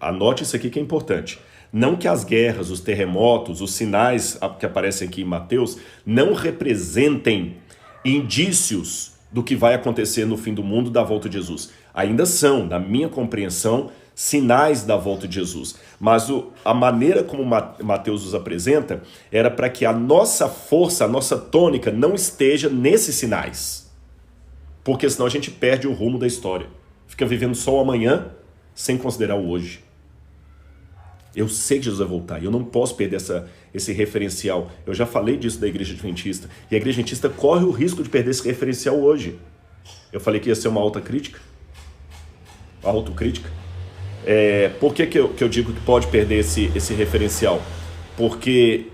anote isso aqui que é importante, não que as guerras, os terremotos, os sinais que aparecem aqui em Mateus, não representem indícios do que vai acontecer no fim do mundo da volta de Jesus. Ainda são, na minha compreensão, sinais da volta de Jesus. Mas a maneira como Mateus os apresenta era para que a nossa força, a nossa tônica não esteja nesses sinais. Porque senão a gente perde o rumo da história. Fica vivendo só o amanhã sem considerar o hoje. Eu sei que Jesus vai voltar e eu não posso perder esse referencial. Eu já falei disso da Igreja Adventista. E a Igreja Adventista corre o risco de perder esse referencial hoje. Eu falei que ia ser uma autocrítica. Por que eu digo que pode perder esse referencial? Porque,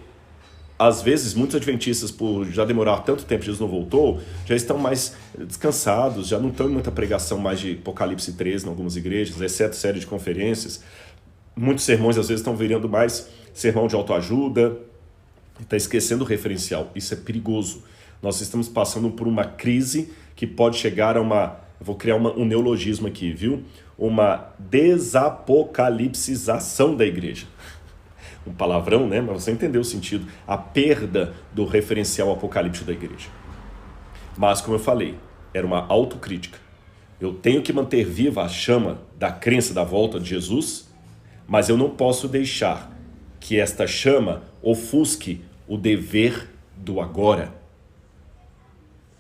às vezes, muitos adventistas, por já demorar tanto tempo que Jesus não voltou, já estão mais descansados, já não estão em muita pregação mais de Apocalipse 13 em algumas igrejas, exceto série de conferências. Muitos sermões, às vezes, estão virando mais sermão de autoajuda, está esquecendo o referencial. Isso é perigoso. Nós estamos passando por uma crise que pode chegar a uma... Vou criar um neologismo aqui, viu? Uma desapocalipsização da igreja. Um palavrão, né? Mas você entendeu o sentido. A perda do referencial apocalíptico da igreja. Mas, como eu falei, era uma autocrítica. Eu tenho que manter viva a chama da crença da volta de Jesus, mas eu não posso deixar que esta chama ofusque o dever do agora.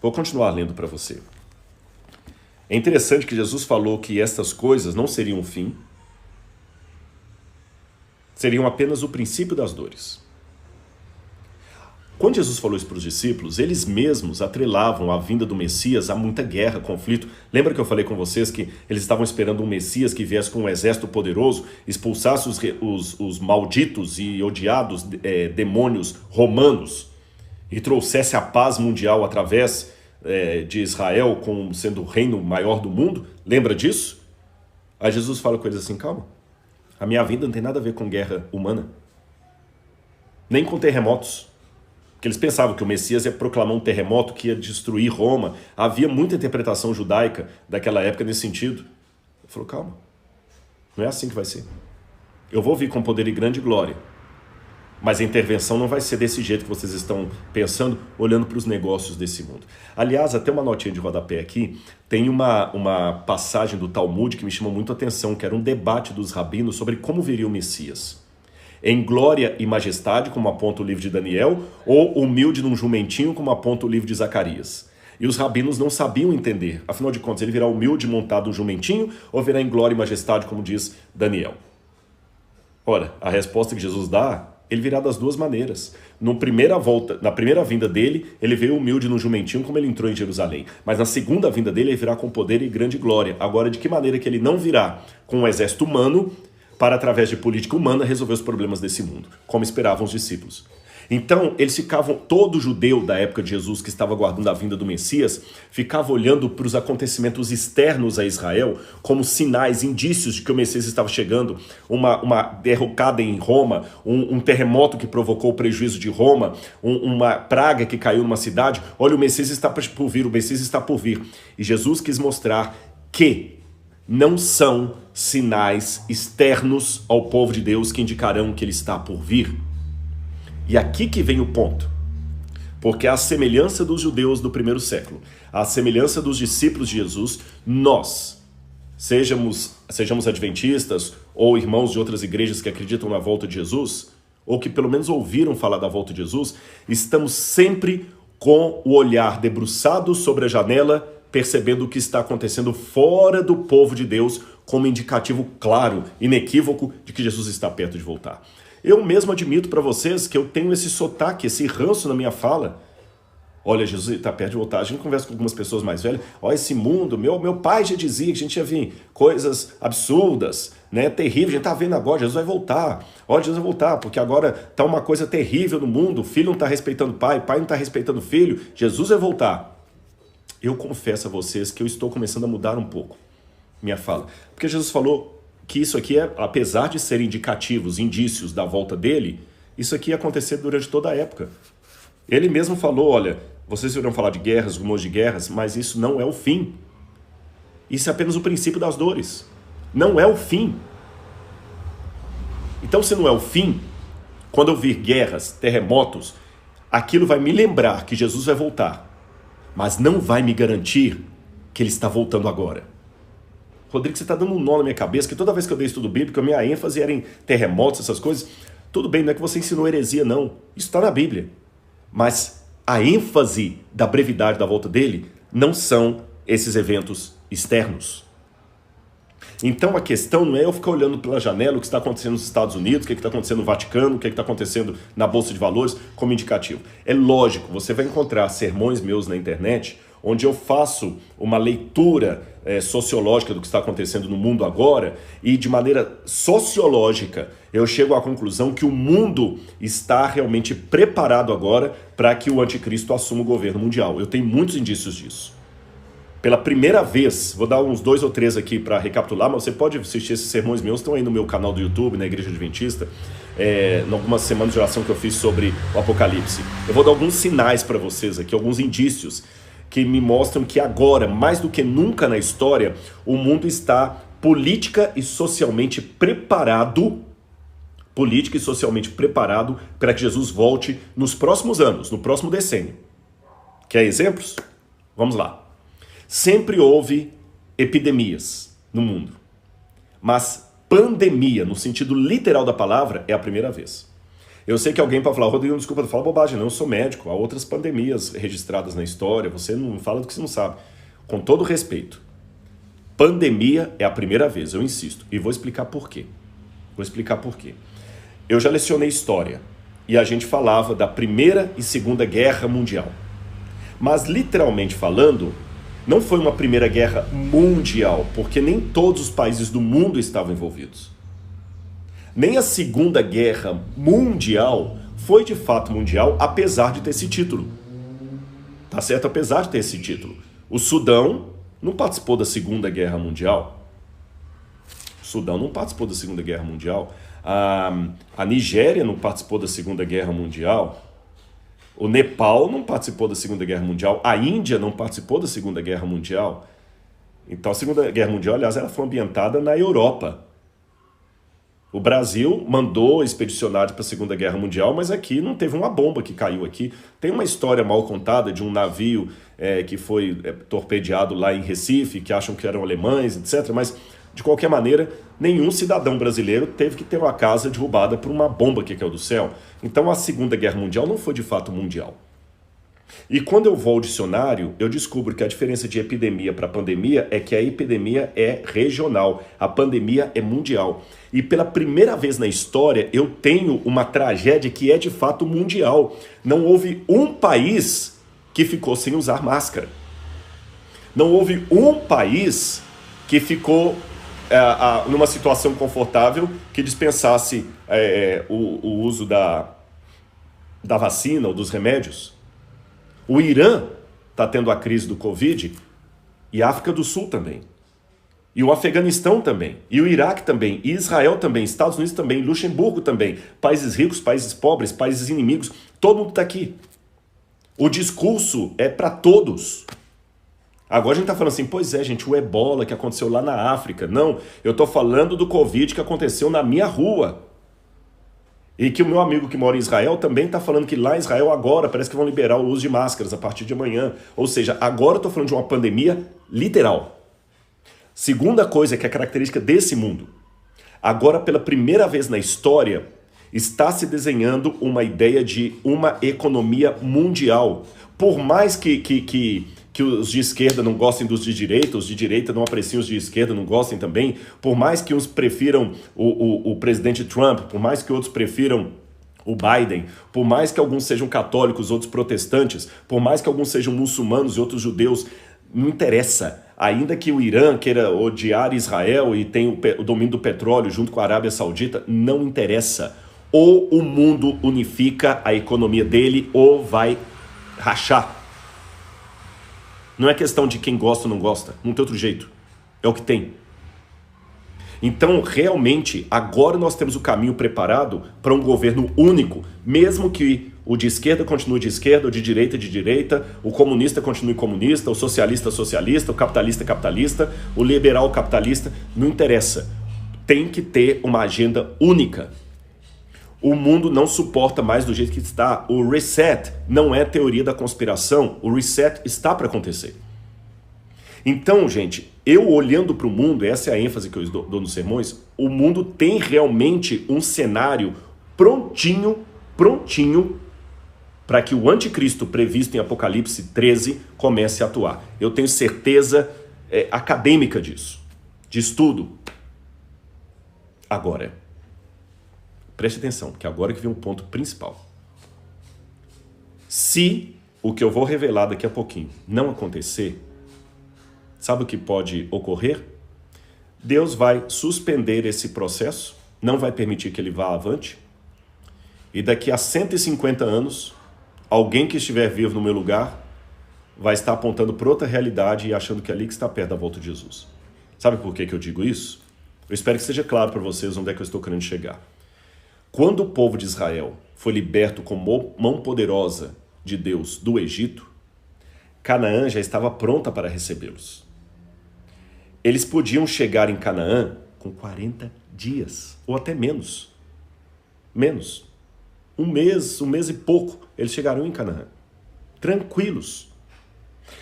Vou continuar lendo para você. É interessante que Jesus falou que estas coisas não seriam o fim, seriam apenas o princípio das dores. Quando Jesus falou isso para os discípulos, eles mesmos atrelavam a vinda do Messias a muita guerra, conflito. Lembra que eu falei com vocês que eles estavam esperando um Messias que viesse com um exército poderoso, expulsasse os malditos e odiados demônios romanos e trouxesse a paz mundial através de Israel como sendo o reino maior do mundo? Lembra disso? Aí Jesus fala com eles assim, calma, a minha vida não tem nada a ver com guerra humana, nem com terremotos. Porque eles pensavam que o Messias ia proclamar um terremoto que ia destruir Roma. Havia muita interpretação judaica daquela época nesse sentido. Ele falou, calma, não é assim que vai ser. Eu vou vir com poder e grande glória, mas a intervenção não vai ser desse jeito que vocês estão pensando, olhando para os negócios desse mundo. Aliás, até uma notinha de rodapé aqui, tem uma passagem do Talmud que me chamou muito a atenção, que era um debate dos rabinos sobre como viria o Messias. Em glória e majestade, como aponta o livro de Daniel, ou humilde num jumentinho, como aponta o livro de Zacarias. E os rabinos não sabiam entender. Afinal de contas, ele virá humilde montado num jumentinho, ou virá em glória e majestade, como diz Daniel? Ora, a resposta que Jesus dá, ele virá das duas maneiras. Na primeira vinda dele, ele veio humilde num jumentinho, como ele entrou em Jerusalém. Mas na segunda vinda dele, ele virá com poder e grande glória. Agora, de que maneira que ele não virá com um exército humano, para, através de política humana, resolver os problemas desse mundo, como esperavam os discípulos. Então, eles ficavam, todo judeu da época de Jesus que estava aguardando a vinda do Messias, ficava olhando para os acontecimentos externos a Israel como sinais, indícios de que o Messias estava chegando, uma derrocada em Roma, um terremoto que provocou o prejuízo de Roma, uma praga que caiu numa cidade. Olha, o Messias está por vir, o Messias está por vir. E Jesus quis mostrar que não são sinais externos ao povo de Deus que indicarão que ele está por vir. E aqui que vem o ponto. Porque a semelhança dos judeus do primeiro século, a semelhança dos discípulos de Jesus, nós, sejamos adventistas ou irmãos de outras igrejas que acreditam na volta de Jesus, ou que pelo menos ouviram falar da volta de Jesus, estamos sempre com o olhar debruçado sobre a janela, percebendo o que está acontecendo fora do povo de Deus, como indicativo claro, inequívoco, de que Jesus está perto de voltar. Eu mesmo admito para vocês que eu tenho esse sotaque, esse ranço na minha fala. Olha, Jesus está perto de voltar. A gente conversa com algumas pessoas mais velhas. Olha esse mundo, meu pai já dizia que a gente ia vir coisas absurdas, né, terríveis. A gente está vendo agora, Jesus vai voltar. Olha, Jesus vai voltar, porque agora está uma coisa terrível no mundo. O filho não está respeitando o pai não está respeitando o filho. Jesus vai voltar. Eu confesso a vocês que eu estou começando a mudar um pouco minha fala. Porque Jesus falou que isso aqui, apesar de serem indicativos, indícios da volta dele, isso aqui ia acontecer durante toda a época. Ele mesmo falou, olha, vocês irão falar de guerras, rumores de guerras, mas isso não é o fim. Isso é apenas o princípio das dores. Não é o fim. Então, se não é o fim, quando eu vir guerras, terremotos, aquilo vai me lembrar que Jesus vai voltar, mas não vai me garantir que ele está voltando agora. Rodrigo, você está dando um nó na minha cabeça, que toda vez que eu dei estudo bíblico, a minha ênfase era em terremotos, essas coisas. Tudo bem, não é que você ensinou heresia, não. Isso está na Bíblia. Mas a ênfase da brevidade da volta dele não são esses eventos externos. Então a questão não é eu ficar olhando pela janela o que está acontecendo nos Estados Unidos, o que está acontecendo no Vaticano, o que está acontecendo na Bolsa de Valores como indicativo. É lógico, você vai encontrar sermões meus na internet onde eu faço uma leitura sociológica do que está acontecendo no mundo agora e de maneira sociológica eu chego à conclusão que o mundo está realmente preparado agora para que o anticristo assuma o governo mundial. Eu tenho muitos indícios disso. Pela primeira vez, vou dar uns 2 ou 3 aqui para recapitular, mas você pode assistir esses sermões meus, estão aí no meu canal do YouTube, na Igreja Adventista, em algumas semanas de oração que eu fiz sobre o Apocalipse. Eu vou dar alguns sinais para vocês aqui, alguns indícios que me mostram que agora, mais do que nunca na história, o mundo está política e socialmente preparado para que Jesus volte nos próximos anos, no próximo decênio. Quer exemplos? Vamos lá. Sempre houve epidemias no mundo, mas pandemia, no sentido literal da palavra, é a primeira vez. Eu sei que alguém pode falar, Rodrigo, desculpa, tu fala bobagem, não, eu sou médico, há outras pandemias registradas na história, você não fala do que você não sabe. Com todo respeito, pandemia é a primeira vez, eu insisto, e vou explicar por quê. Eu já lecionei história, e a gente falava da Primeira e Segunda Guerra Mundial. Mas, literalmente falando, não foi uma Primeira Guerra Mundial, porque nem todos os países do mundo estavam envolvidos. Nem a Segunda Guerra Mundial foi de fato mundial, apesar de ter esse título. Tá certo? Apesar de ter esse título. O Sudão não participou da Segunda Guerra Mundial. A Nigéria não participou da Segunda Guerra Mundial. O Nepal não participou da Segunda Guerra Mundial. A Índia não participou da Segunda Guerra Mundial. Então a Segunda Guerra Mundial, aliás, ela foi ambientada na Europa. O Brasil mandou expedicionários para a Segunda Guerra Mundial, mas aqui não teve uma bomba que caiu aqui. Tem uma história mal contada de um navio que foi torpedeado lá em Recife, que acham que eram alemães, etc. Mas, de qualquer maneira, nenhum cidadão brasileiro teve que ter uma casa derrubada por uma bomba que caiu do céu. Então a Segunda Guerra Mundial não foi de fato mundial. E quando eu vou ao dicionário, eu descubro que a diferença de epidemia para pandemia é que a epidemia é regional, a pandemia é mundial. E pela primeira vez na história, eu tenho uma tragédia que é de fato mundial. Não houve um país que ficou sem usar máscara. Não houve um país que ficou numa situação confortável que dispensasse o uso da vacina ou dos remédios. O Irã está tendo a crise do Covid e a África do Sul também. E o Afeganistão também. E o Iraque também. E Israel também. Estados Unidos também. Luxemburgo também. Países ricos, países pobres, países inimigos. Todo mundo está aqui. O discurso é para todos. Agora a gente está falando assim, pois é, gente, o ebola que aconteceu lá na África. Não, eu estou falando do Covid que aconteceu na minha rua. E que o meu amigo que mora em Israel também está falando que lá em Israel agora parece que vão liberar o uso de máscaras a partir de amanhã. Ou seja, agora eu estou falando de uma pandemia literal. Segunda coisa que é característica desse mundo. Agora, pela primeira vez na história, está se desenhando uma ideia de uma economia mundial. Por mais que os de esquerda não gostem dos de direita, os de direita não apreciem os de esquerda, não gostem também, por mais que uns prefiram o presidente Trump, por mais que outros prefiram o Biden, por mais que alguns sejam católicos, outros protestantes, por mais que alguns sejam muçulmanos e outros judeus, não interessa. Ainda que o Irã queira odiar Israel e tenha o domínio do petróleo junto com a Arábia Saudita, não interessa. Ou o mundo unifica a economia dele ou vai rachar. Não é questão de quem gosta ou não gosta, não tem outro jeito. É o que tem. Então, realmente, agora nós temos o caminho preparado para um governo único, mesmo que o de esquerda continue de esquerda, o de direita, o comunista continue comunista, o socialista socialista, o capitalista capitalista, o liberal capitalista, não interessa. Tem que ter uma agenda única. O mundo não suporta mais do jeito que está. O reset não é teoria da conspiração. O reset está para acontecer. Então, gente, eu olhando para o mundo, essa é a ênfase que eu dou nos sermões, o mundo tem realmente um cenário prontinho para que o anticristo previsto em Apocalipse 13 comece a atuar. Eu tenho certeza acadêmica disso. de estudo. Agora, preste atenção, que agora que vem o ponto principal. Se o que eu vou revelar daqui a pouquinho não acontecer, sabe o que pode ocorrer? Deus vai suspender esse processo, não vai permitir que ele vá avante, e daqui a 150 anos, alguém que estiver vivo no meu lugar vai estar apontando para outra realidade e achando que é ali que está perto da volta de Jesus. Sabe por que eu digo isso? Eu espero que seja claro para vocês onde é que eu estou querendo chegar. Quando o povo de Israel foi liberto com mão poderosa de Deus do Egito, Canaã já estava pronta para recebê-los. Eles podiam chegar em Canaã com 40 dias, ou até menos. Menos. Um mês e pouco, eles chegaram em Canaã. Tranquilos.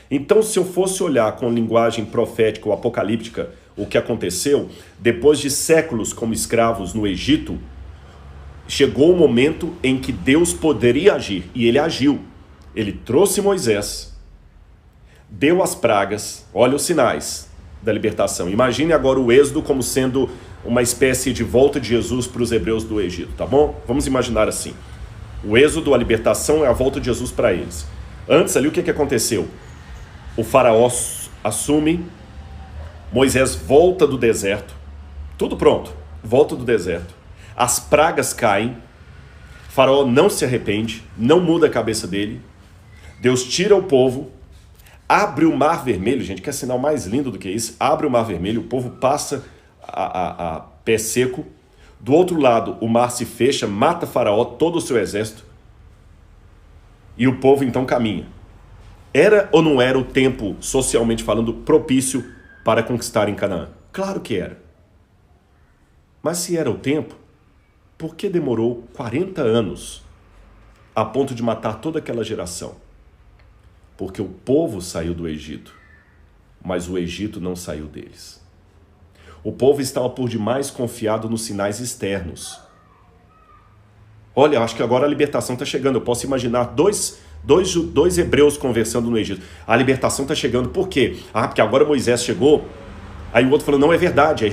Então, se eu fosse olhar com linguagem profética ou apocalíptica o que aconteceu, depois de séculos como escravos no Egito, chegou o momento em que Deus poderia agir, e ele agiu. Ele trouxe Moisés, deu as pragas, olha os sinais da libertação. Imagine agora o êxodo como sendo uma espécie de volta de Jesus para os hebreus do Egito, tá bom? Vamos imaginar assim. O êxodo, a libertação, é a volta de Jesus para eles. Antes ali, o que aconteceu? O faraó assume, Moisés volta do deserto, tudo pronto, volta do deserto. As pragas caem, faraó não se arrepende, não muda a cabeça dele. Deus tira o povo, abre o mar vermelho, gente, que é sinal mais lindo do que isso, abre o mar vermelho, o povo passa a pé seco. Do outro lado, o mar se fecha, mata faraó, todo o seu exército, e o povo então caminha. Era ou não era o tempo, socialmente falando, propício para conquistar em Canaã? Claro que era. Mas se era o tempo, por que demorou 40 anos a ponto de matar toda aquela geração? Porque o povo saiu do Egito, mas o Egito não saiu deles. O povo estava por demais confiado nos sinais externos. Olha, acho que agora a libertação está chegando. Eu posso imaginar dois hebreus conversando no Egito. A libertação está chegando. Por quê? Porque agora Moisés chegou. Aí o outro falou, não, é verdade.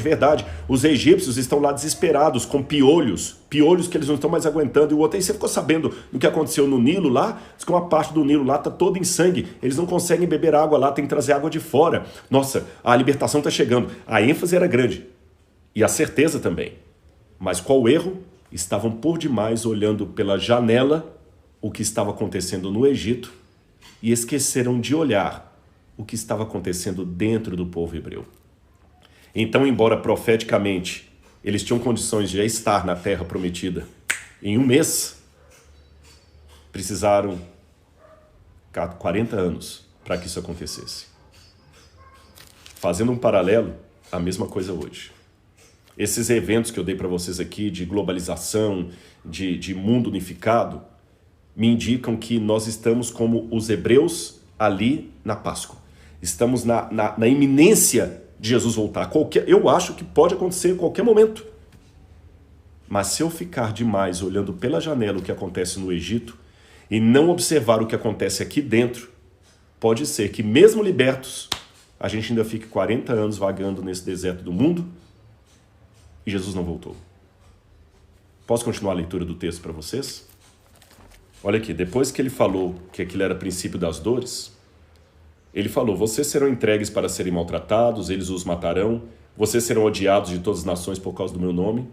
Os egípcios estão lá desesperados, com piolhos que eles não estão mais aguentando. E o outro, aí você ficou sabendo do que aconteceu no Nilo lá? Diz que uma parte do Nilo lá está toda em sangue. Eles não conseguem beber água lá, tem que trazer água de fora. Nossa, a libertação está chegando. A ênfase era grande. E a certeza também. Mas qual o erro? Estavam por demais olhando pela janela o que estava acontecendo no Egito e esqueceram de olhar o que estava acontecendo dentro do povo hebreu. Então, embora profeticamente eles tinham condições de já estar na terra prometida em um mês, precisaram 40 anos para que isso acontecesse. Fazendo um paralelo, a mesma coisa hoje. Esses eventos que eu dei para vocês aqui de globalização, de mundo unificado, me indicam que nós estamos como os hebreus ali na Páscoa. Estamos na iminência de Jesus voltar. Eu acho que pode acontecer em qualquer momento. Mas se eu ficar demais olhando pela janela o que acontece no Egito e não observar o que acontece aqui dentro, pode ser que mesmo libertos, a gente ainda fique 40 anos vagando nesse deserto do mundo e Jesus não voltou. Posso continuar a leitura do texto para vocês? Olha aqui, depois que ele falou que aquilo era princípio das dores, ele falou, vocês serão entregues para serem maltratados, eles os matarão, vocês serão odiados de todas as nações por causa do meu nome.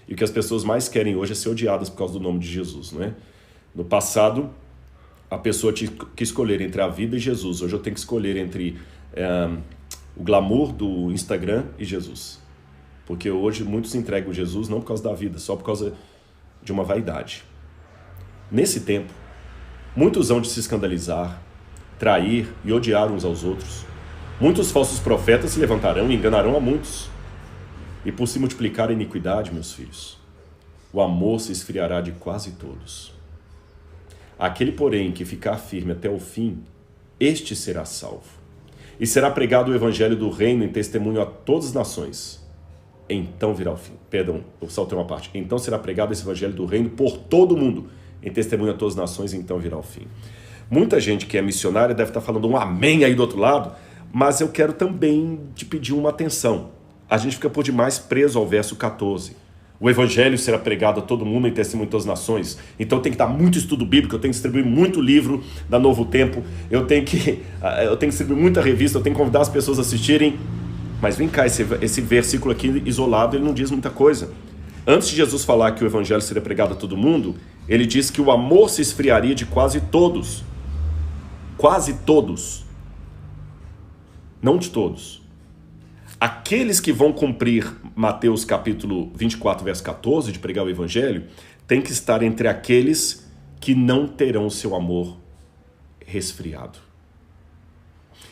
E o que as pessoas mais querem hoje é ser odiadas por causa do nome de Jesus, não é? No passado, a pessoa tinha que escolher entre a vida e Jesus. Hoje eu tenho que escolher entre o glamour do Instagram e Jesus. Porque hoje muitos entregam Jesus não por causa da vida, só por causa de uma vaidade. Nesse tempo, muitos hão de se escandalizar, trair e odiar uns aos outros. Muitos falsos profetas se levantarão e enganarão a muitos. E por se multiplicar a iniquidade, meus filhos, o amor se esfriará de quase todos. Aquele, porém, que ficar firme até o fim, este será salvo. E será pregado o evangelho do reino em testemunho a todas as nações. Então virá o fim. Perdão, eu saltei uma parte. Então será pregado esse evangelho do reino por todo o mundo, em testemunho a todas as nações, então virá o fim. Muita gente que é missionária deve estar falando um amém aí do outro lado, mas eu quero também te pedir uma atenção. a gente fica por demais preso ao verso 14. O evangelho será pregado a todo mundo em testemunho de todas as nações. Então tem que dar muito estudo bíblico, eu tenho que distribuir muito livro da Novo Tempo, eu tenho que distribuir muita revista, eu tenho que convidar as pessoas a assistirem. Mas vem cá, esse versículo aqui isolado, ele não diz muita coisa. Antes de Jesus falar que o evangelho seria pregado a todo mundo, ele diz que o amor se esfriaria de quase todos. Quase todos. Não de todos. Aqueles que vão cumprir Mateus capítulo 24, verso 14, de pregar o evangelho, tem que estar entre aqueles que não terão seu amor resfriado.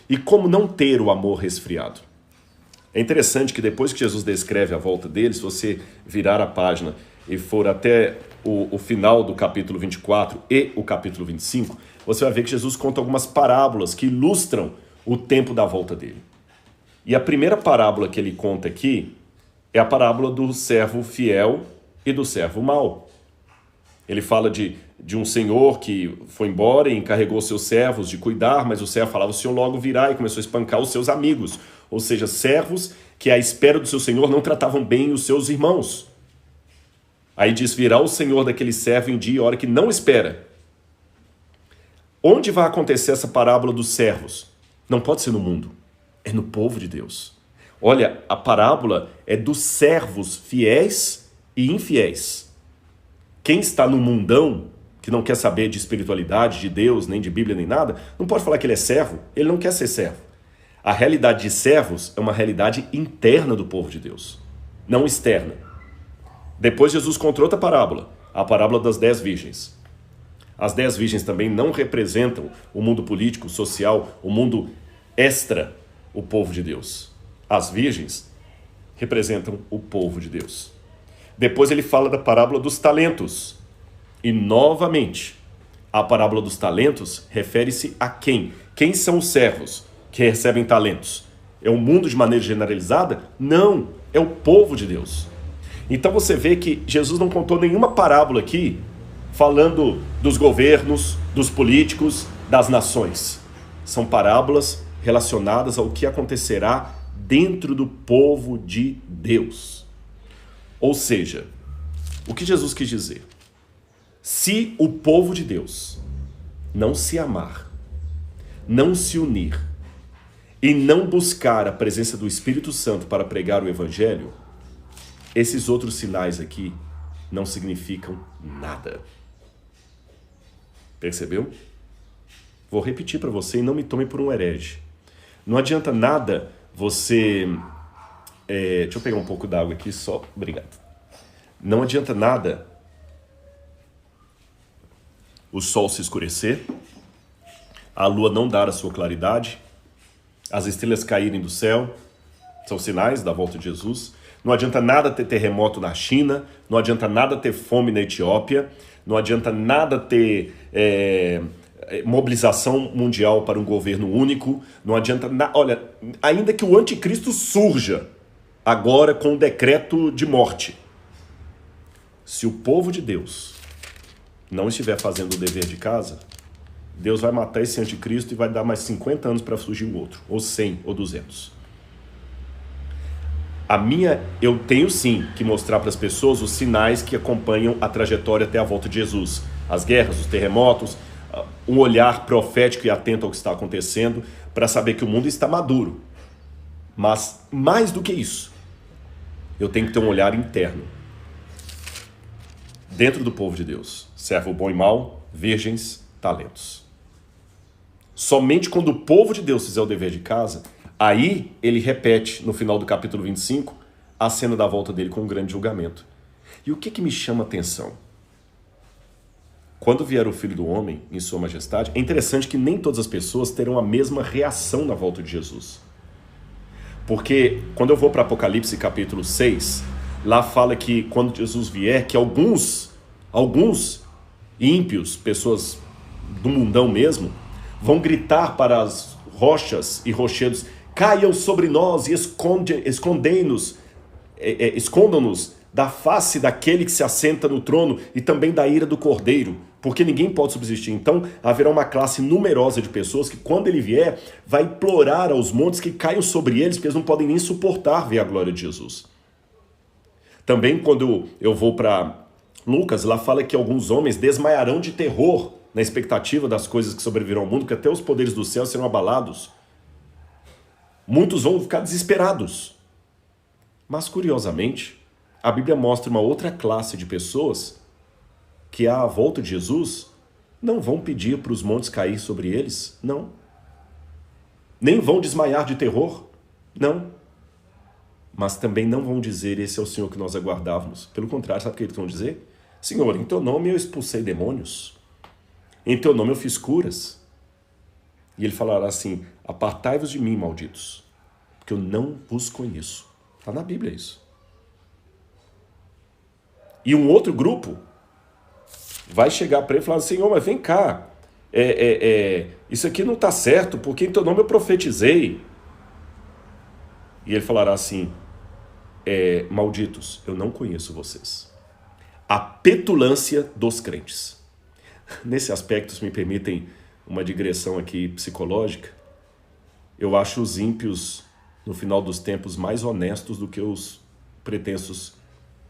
E como não ter o amor resfriado? É interessante que depois que Jesus descreve a volta dele, se você virar a página e for até o final do capítulo 24 e o capítulo 25, você vai ver que Jesus conta algumas parábolas que ilustram o tempo da volta dele. E a primeira parábola que ele conta aqui é a parábola do servo fiel e do servo mau. Ele fala de um senhor que foi embora e encarregou seus servos de cuidar, mas o servo falava, o senhor logo virá, e começou a espancar os seus amigos. Ou seja, servos que à espera do seu senhor não tratavam bem os seus irmãos. Aí diz, virá o senhor daquele servo em dia e hora que não espera. Onde vai acontecer essa parábola dos servos? Não pode ser no mundo, é no povo de Deus. Olha, a parábola é dos servos fiéis e infiéis. Quem está no mundão, que não quer saber de espiritualidade, de Deus, nem de Bíblia, nem nada, não pode falar que ele é servo, ele não quer ser servo. A realidade de servos é uma realidade interna do povo de Deus, não externa. Depois Jesus contou outra parábola, a parábola das 10 virgens. As 10 virgens também não representam o mundo político, social, o mundo extra, o povo de Deus. As virgens representam o povo de Deus. Depois ele fala da parábola dos talentos. E novamente, a parábola dos talentos refere-se a quem? Quem são os servos que recebem talentos? É o mundo de maneira generalizada? Não, é o povo de Deus. Então você vê que Jesus não contou nenhuma parábola aqui falando dos governos, dos políticos, das nações. São parábolas relacionadas ao que acontecerá dentro do povo de Deus. Ou seja, o que Jesus quis dizer? Se o povo de Deus não se amar, não se unir e não buscar a presença do Espírito Santo para pregar o Evangelho, esses outros sinais aqui não significam nada. Percebeu? Vou repetir para você e não me tome por um herege. Não adianta nada você... deixa eu pegar um pouco d'água aqui só. Obrigado. Não adianta nada o sol se escurecer, a lua não dar a sua claridade, as estrelas caírem do céu, são sinais da volta de Jesus. Não adianta nada ter terremoto na China, não adianta nada ter fome na Etiópia, não adianta nada ter mobilização mundial para um governo único, não adianta nada. Olha, ainda que o anticristo surja agora com um decreto de morte, se o povo de Deus não estiver fazendo o dever de casa, Deus vai matar esse anticristo e vai dar mais 50 anos para surgir um outro, ou 100, ou 200. Eu tenho sim que mostrar para as pessoas os sinais que acompanham a trajetória até a volta de Jesus. As guerras, os terremotos, um olhar profético e atento ao que está acontecendo, para saber que o mundo está maduro. Mas, mais do que isso, eu tenho que ter um olhar interno. Dentro do povo de Deus, servo bom e mau, virgens, talentos. Somente quando o povo de Deus fizer o dever de casa, aí ele repete, no final do capítulo 25, a cena da volta dele com um grande julgamento. E o que me chama a atenção? Quando vier o Filho do Homem em sua majestade, é interessante que nem todas as pessoas terão a mesma reação na volta de Jesus. Porque quando eu vou para Apocalipse capítulo 6, lá fala que quando Jesus vier, que alguns ímpios, pessoas do mundão mesmo, vão gritar para as rochas e rochedos, caiam sobre nós e escondam-nos da face daquele que se assenta no trono e também da ira do Cordeiro, porque ninguém pode subsistir. Então haverá uma classe numerosa de pessoas que, quando ele vier, vai implorar aos montes que caiam sobre eles, porque eles não podem nem suportar ver a glória de Jesus. Também, quando eu vou para Lucas, lá fala que alguns homens desmaiarão de terror na expectativa das coisas que sobrevirão ao mundo, que até os poderes do céu serão abalados. Muitos vão ficar desesperados. Mas, curiosamente, a Bíblia mostra uma outra classe de pessoas que, à volta de Jesus, não vão pedir para os montes cair sobre eles, não. Nem vão desmaiar de terror, não. Mas também não vão dizer, esse é o Senhor que nós aguardávamos. Pelo contrário, sabe o que eles vão dizer? Senhor, em teu nome eu expulsei demônios. Em teu nome eu fiz curas. E ele falará assim, apartai-vos de mim, malditos, porque eu não vos conheço. Está na Bíblia isso. E um outro grupo vai chegar para ele e falar, Senhor, mas vem cá, isso aqui não está certo, porque em teu nome eu profetizei. E ele falará assim, malditos, eu não conheço vocês. A petulância dos crentes. Nesse aspecto, se me permitem uma digressão aqui psicológica, eu acho os ímpios, no final dos tempos, mais honestos do que os pretensos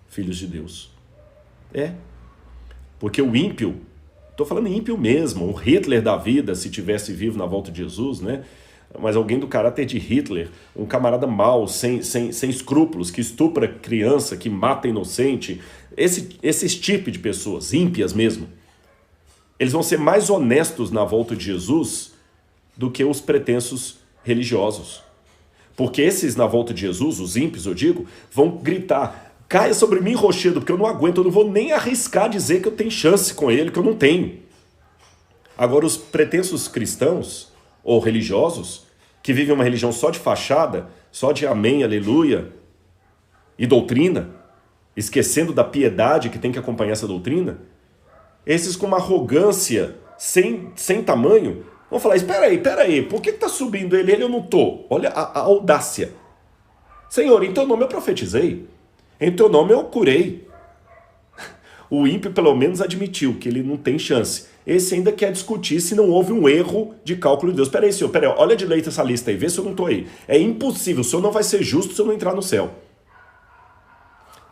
filhos de Deus. Porque o ímpio, estou falando ímpio mesmo, o Hitler da vida, se tivesse vivo na volta de Jesus, né? Mas alguém do caráter de Hitler, um camarada mau, sem escrúpulos, que estupra criança, que mata inocente, esses tipos de pessoas, ímpias mesmo, eles vão ser mais honestos na volta de Jesus do que os pretensos religiosos. Porque esses na volta de Jesus, os ímpios, eu digo, vão gritar, caia sobre mim, rochedo, porque eu não aguento, eu não vou nem arriscar dizer que eu tenho chance com ele, que eu não tenho. Agora, os pretensos cristãos ou religiosos, que vivem uma religião só de fachada, só de amém, aleluia, e doutrina, esquecendo da piedade que tem que acompanhar essa doutrina, esses com uma arrogância sem tamanho, vão falar, espera aí, por que está subindo ele eu não estou? Olha a audácia. Senhor, em teu nome eu profetizei, em teu nome eu curei. O ímpio pelo menos admitiu que ele não tem chance. Esse ainda quer discutir se não houve um erro de cálculo de Deus. Peraí, senhor, olha direito essa lista aí, vê se eu não estou aí. É impossível, o senhor não vai ser justo se eu não entrar no céu.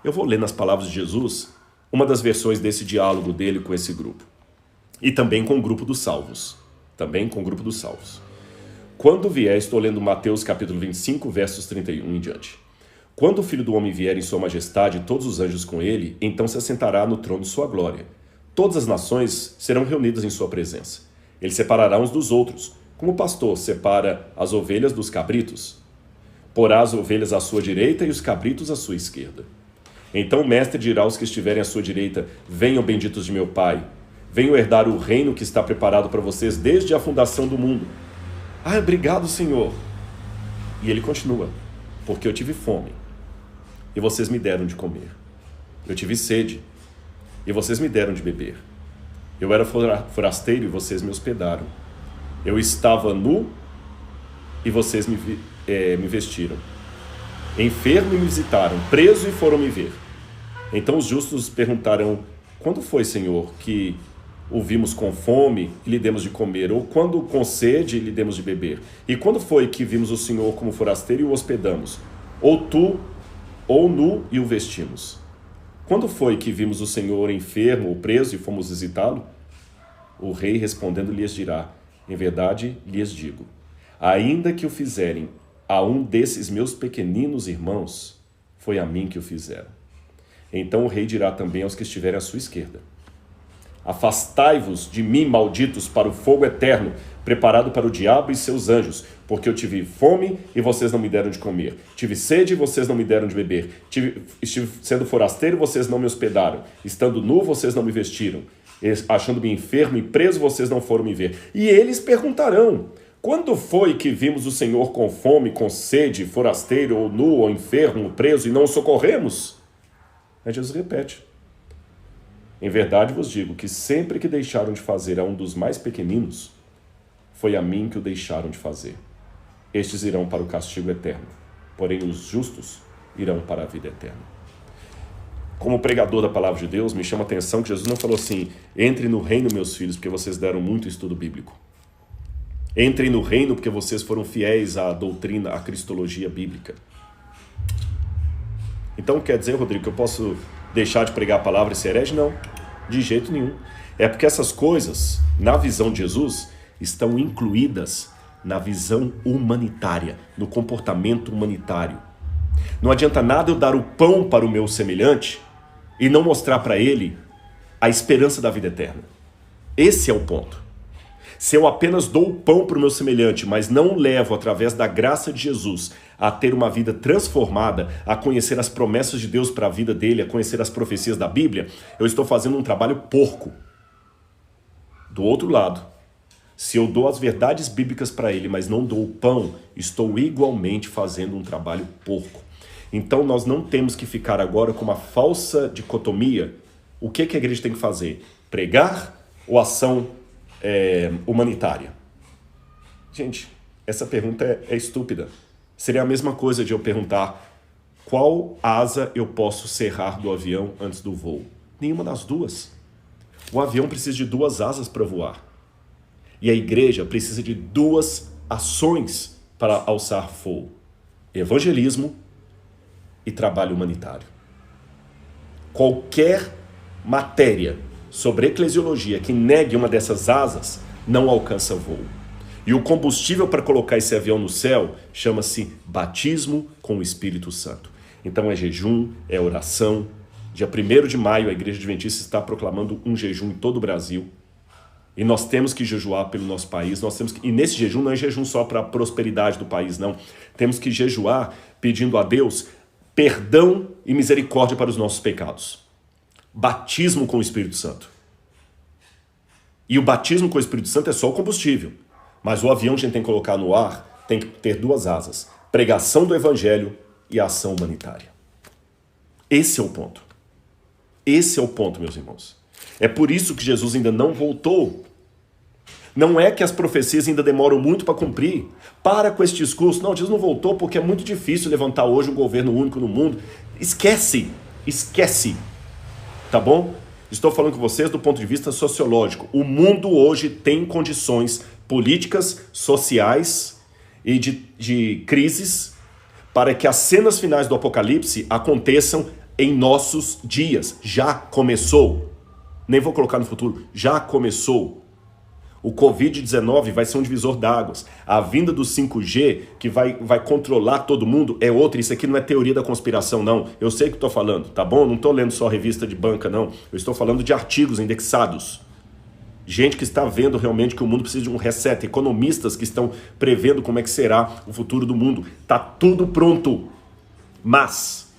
Eu vou ler nas palavras de Jesus uma das versões desse diálogo dele com esse grupo. E também com o grupo dos salvos. Quando vier, estou lendo Mateus capítulo 25, versos 31 em diante. Quando o Filho do Homem vier em sua majestade e todos os anjos com ele, então se assentará no trono de sua glória. Todas as nações serão reunidas em sua presença. Ele separará uns dos outros, como o pastor separa as ovelhas dos cabritos. Porá as ovelhas à sua direita e os cabritos à sua esquerda. Então o mestre dirá aos que estiverem à sua direita, venham benditos de meu Pai, venham herdar o reino que está preparado para vocês desde a fundação do mundo. Ah, obrigado, Senhor. E ele continua, porque eu tive fome, e vocês me deram de comer. Eu tive sede, e vocês me deram de beber. Eu era forasteiro, e vocês me hospedaram. Eu estava nu, e vocês me vestiram. Enfermo e me visitaram, preso e foram me ver. Então os justos perguntarão, quando foi, Senhor, que o vimos com fome e lhe demos de comer? Ou quando com sede e lhe demos de beber? E quando foi que vimos o Senhor como forasteiro e o hospedamos? Ou nu e o vestimos? Quando foi que vimos o Senhor enfermo ou preso e fomos visitá-lo? O rei respondendo lhes dirá, em verdade lhes digo, ainda que o fizerem a um desses meus pequeninos irmãos, foi a mim que o fizeram. Então o rei dirá também aos que estiverem à sua esquerda, afastai-vos de mim, malditos, para o fogo eterno, preparado para o diabo e seus anjos, porque eu tive fome e vocês não me deram de comer, tive sede e vocês não me deram de beber, estive sendo forasteiro e vocês não me hospedaram, estando nu vocês não me vestiram, achando-me enfermo e preso vocês não foram me ver. E eles perguntarão, quando foi que vimos o Senhor com fome, com sede, forasteiro, ou nu, ou enfermo, ou preso, e não o socorremos? Aí Jesus repete, em verdade vos digo que sempre que deixaram de fazer a um dos mais pequeninos, foi a mim que o deixaram de fazer. Estes irão para o castigo eterno, porém os justos irão para a vida eterna. como pregador da palavra de Deus, me chama a atenção que Jesus não falou assim: entre no reino, meus filhos, porque vocês deram muito estudo bíblico. Entrem no reino porque vocês foram fiéis à doutrina, à cristologia bíblica. Então quer dizer, Rodrigo, que eu posso deixar de pregar a palavra e ser herege? Não, de jeito nenhum. É porque essas coisas, na visão de Jesus, estão incluídas na visão humanitária, no comportamento humanitário. Não adianta nada eu dar o pão para o meu semelhante e não mostrar para ele a esperança da vida eterna. Esse é o ponto. Se eu apenas dou o pão para o meu semelhante, mas não levo, através da graça de Jesus, a ter uma vida transformada, a conhecer as promessas de Deus para a vida dele, a conhecer as profecias da Bíblia, eu estou fazendo um trabalho porco. Do outro lado, se eu dou as verdades bíblicas para ele, mas não dou o pão, estou igualmente fazendo um trabalho porco. Então nós não temos que ficar agora com uma falsa dicotomia. O que a igreja tem que fazer? Pregar ou ação humanitária? Gente, essa pergunta é estúpida. Seria a mesma coisa de eu perguntar: qual asa eu posso serrar do avião antes do voo? Nenhuma das duas. O avião precisa de 2 asas para voar. E a igreja precisa de 2 ações para alçar voo: evangelismo e trabalho humanitário. Qualquer matéria sobre eclesiologia que negue uma dessas asas não alcança voo. E o combustível para colocar esse avião no céu chama-se batismo com o Espírito Santo. Então é jejum, é oração. Dia 1º de maio a Igreja Adventista está proclamando um jejum em todo o Brasil. E nós temos que jejuar pelo nosso país. E nesse jejum não é jejum só para a prosperidade do país, não. Temos que jejuar pedindo a Deus perdão e misericórdia para os nossos pecados. Batismo com o Espírito Santo. E o batismo com o Espírito Santo é só o combustível. Mas o avião que a gente tem que colocar no ar tem que ter 2 asas: pregação do evangelho e ação humanitária. Esse é o ponto. Esse é o ponto, meus irmãos. É por isso que Jesus ainda não voltou. Não é que as profecias ainda demoram muito para cumprir. Para com esse discurso. Não, Jesus não voltou porque é muito difícil levantar hoje um governo único no mundo. Esquece. Esquece. Tá bom? Estou falando com vocês do ponto de vista sociológico. O mundo hoje tem condições políticas, sociais e de crises para que as cenas finais do Apocalipse aconteçam em nossos dias. Já começou. Nem vou colocar no futuro. Já começou. O Covid-19 vai ser um divisor d'águas. A vinda do 5G, que vai controlar todo mundo, é outra. Isso aqui não é teoria da conspiração, não. Eu sei o que estou falando, tá bom? Não estou lendo só revista de banca, não. Eu estou falando de artigos indexados. Gente que está vendo realmente que o mundo precisa de um reset. Economistas que estão prevendo como é que será o futuro do mundo. Tá tudo pronto. Mas,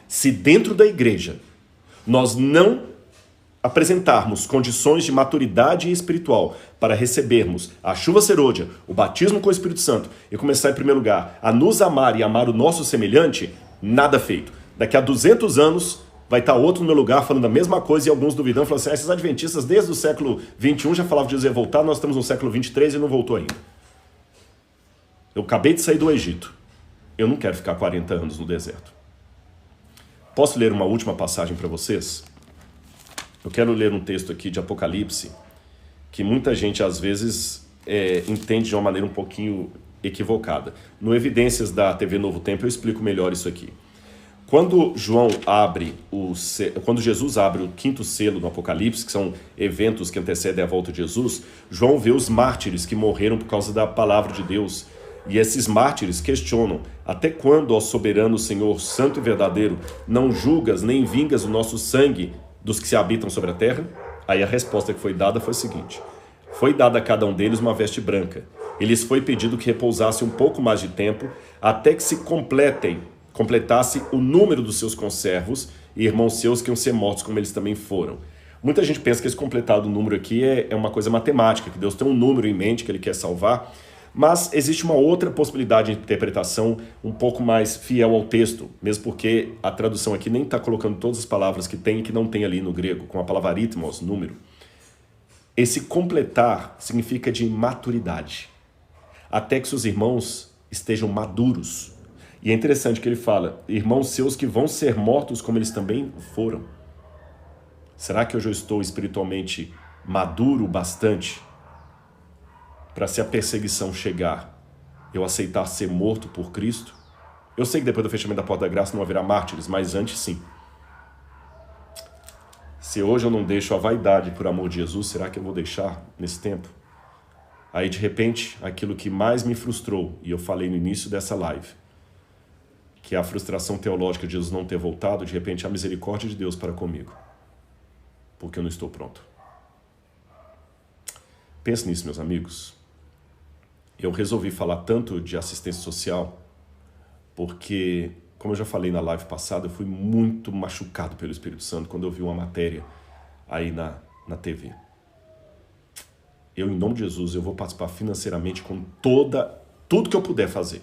se dentro da igreja nós não apresentarmos condições de maturidade espiritual para recebermos a chuva serôdia, o batismo com o Espírito Santo e começar em primeiro lugar a nos amar e amar o nosso semelhante, nada feito. Daqui a 200 anos vai estar outro no meu lugar falando a mesma coisa e alguns duvidando, falando assim: esses adventistas desde o século 21 já falavam que Jesus ia voltar, nós estamos no século 23 e não voltou ainda. Eu acabei de sair do Egito. Eu não quero ficar 40 anos no deserto. Posso ler uma última passagem para vocês? Eu quero ler um texto aqui de Apocalipse, que muita gente às vezes entende de uma maneira um pouquinho equivocada. No Evidências da TV Novo Tempo eu explico melhor isso aqui. Quando Jesus abre o 5º selo no Apocalipse, que são eventos que antecedem a volta de Jesus, João vê os mártires que morreram por causa da palavra de Deus. E esses mártires questionam: até quando, ó soberano Senhor, santo e verdadeiro, não julgas nem vingas o nosso sangue dos que se habitam sobre a terra? Aí a resposta que foi dada foi a seguinte: foi dada a cada um deles uma veste branca. E lhes foi pedido que repousasse um pouco mais de tempo, até que se completasse o número dos seus conservos e irmãos seus que iam ser mortos como eles também foram. Muita gente pensa que esse completado número aqui é uma coisa matemática, que Deus tem um número em mente que ele quer salvar, mas existe uma outra possibilidade de interpretação um pouco mais fiel ao texto, mesmo porque a tradução aqui nem está colocando todas as palavras que tem e que não tem ali no grego, com a palavra aritmos, número. Esse completar significa de maturidade, até que seus irmãos estejam maduros. E é interessante que ele fala, irmãos seus que vão ser mortos como eles também foram. Será que hoje eu estou espiritualmente maduro bastante para, se a perseguição chegar, eu aceitar ser morto por Cristo? Eu sei que depois do fechamento da porta da graça não haverá mártires, mas antes sim. Se hoje eu não deixo a vaidade por amor de Jesus, será que eu vou deixar nesse tempo? Aí de repente, aquilo que mais me frustrou, e eu falei no início dessa live, que é a frustração teológica de Jesus não ter voltado, de repente a misericórdia de Deus para comigo, porque eu não estou pronto. Pense nisso, meus amigos. Eu resolvi falar tanto de assistência social porque, como eu já falei na live passada, eu fui muito machucado pelo Espírito Santo quando eu vi uma matéria aí na TV. Eu, em nome de Jesus, eu vou participar financeiramente com tudo que eu puder fazer.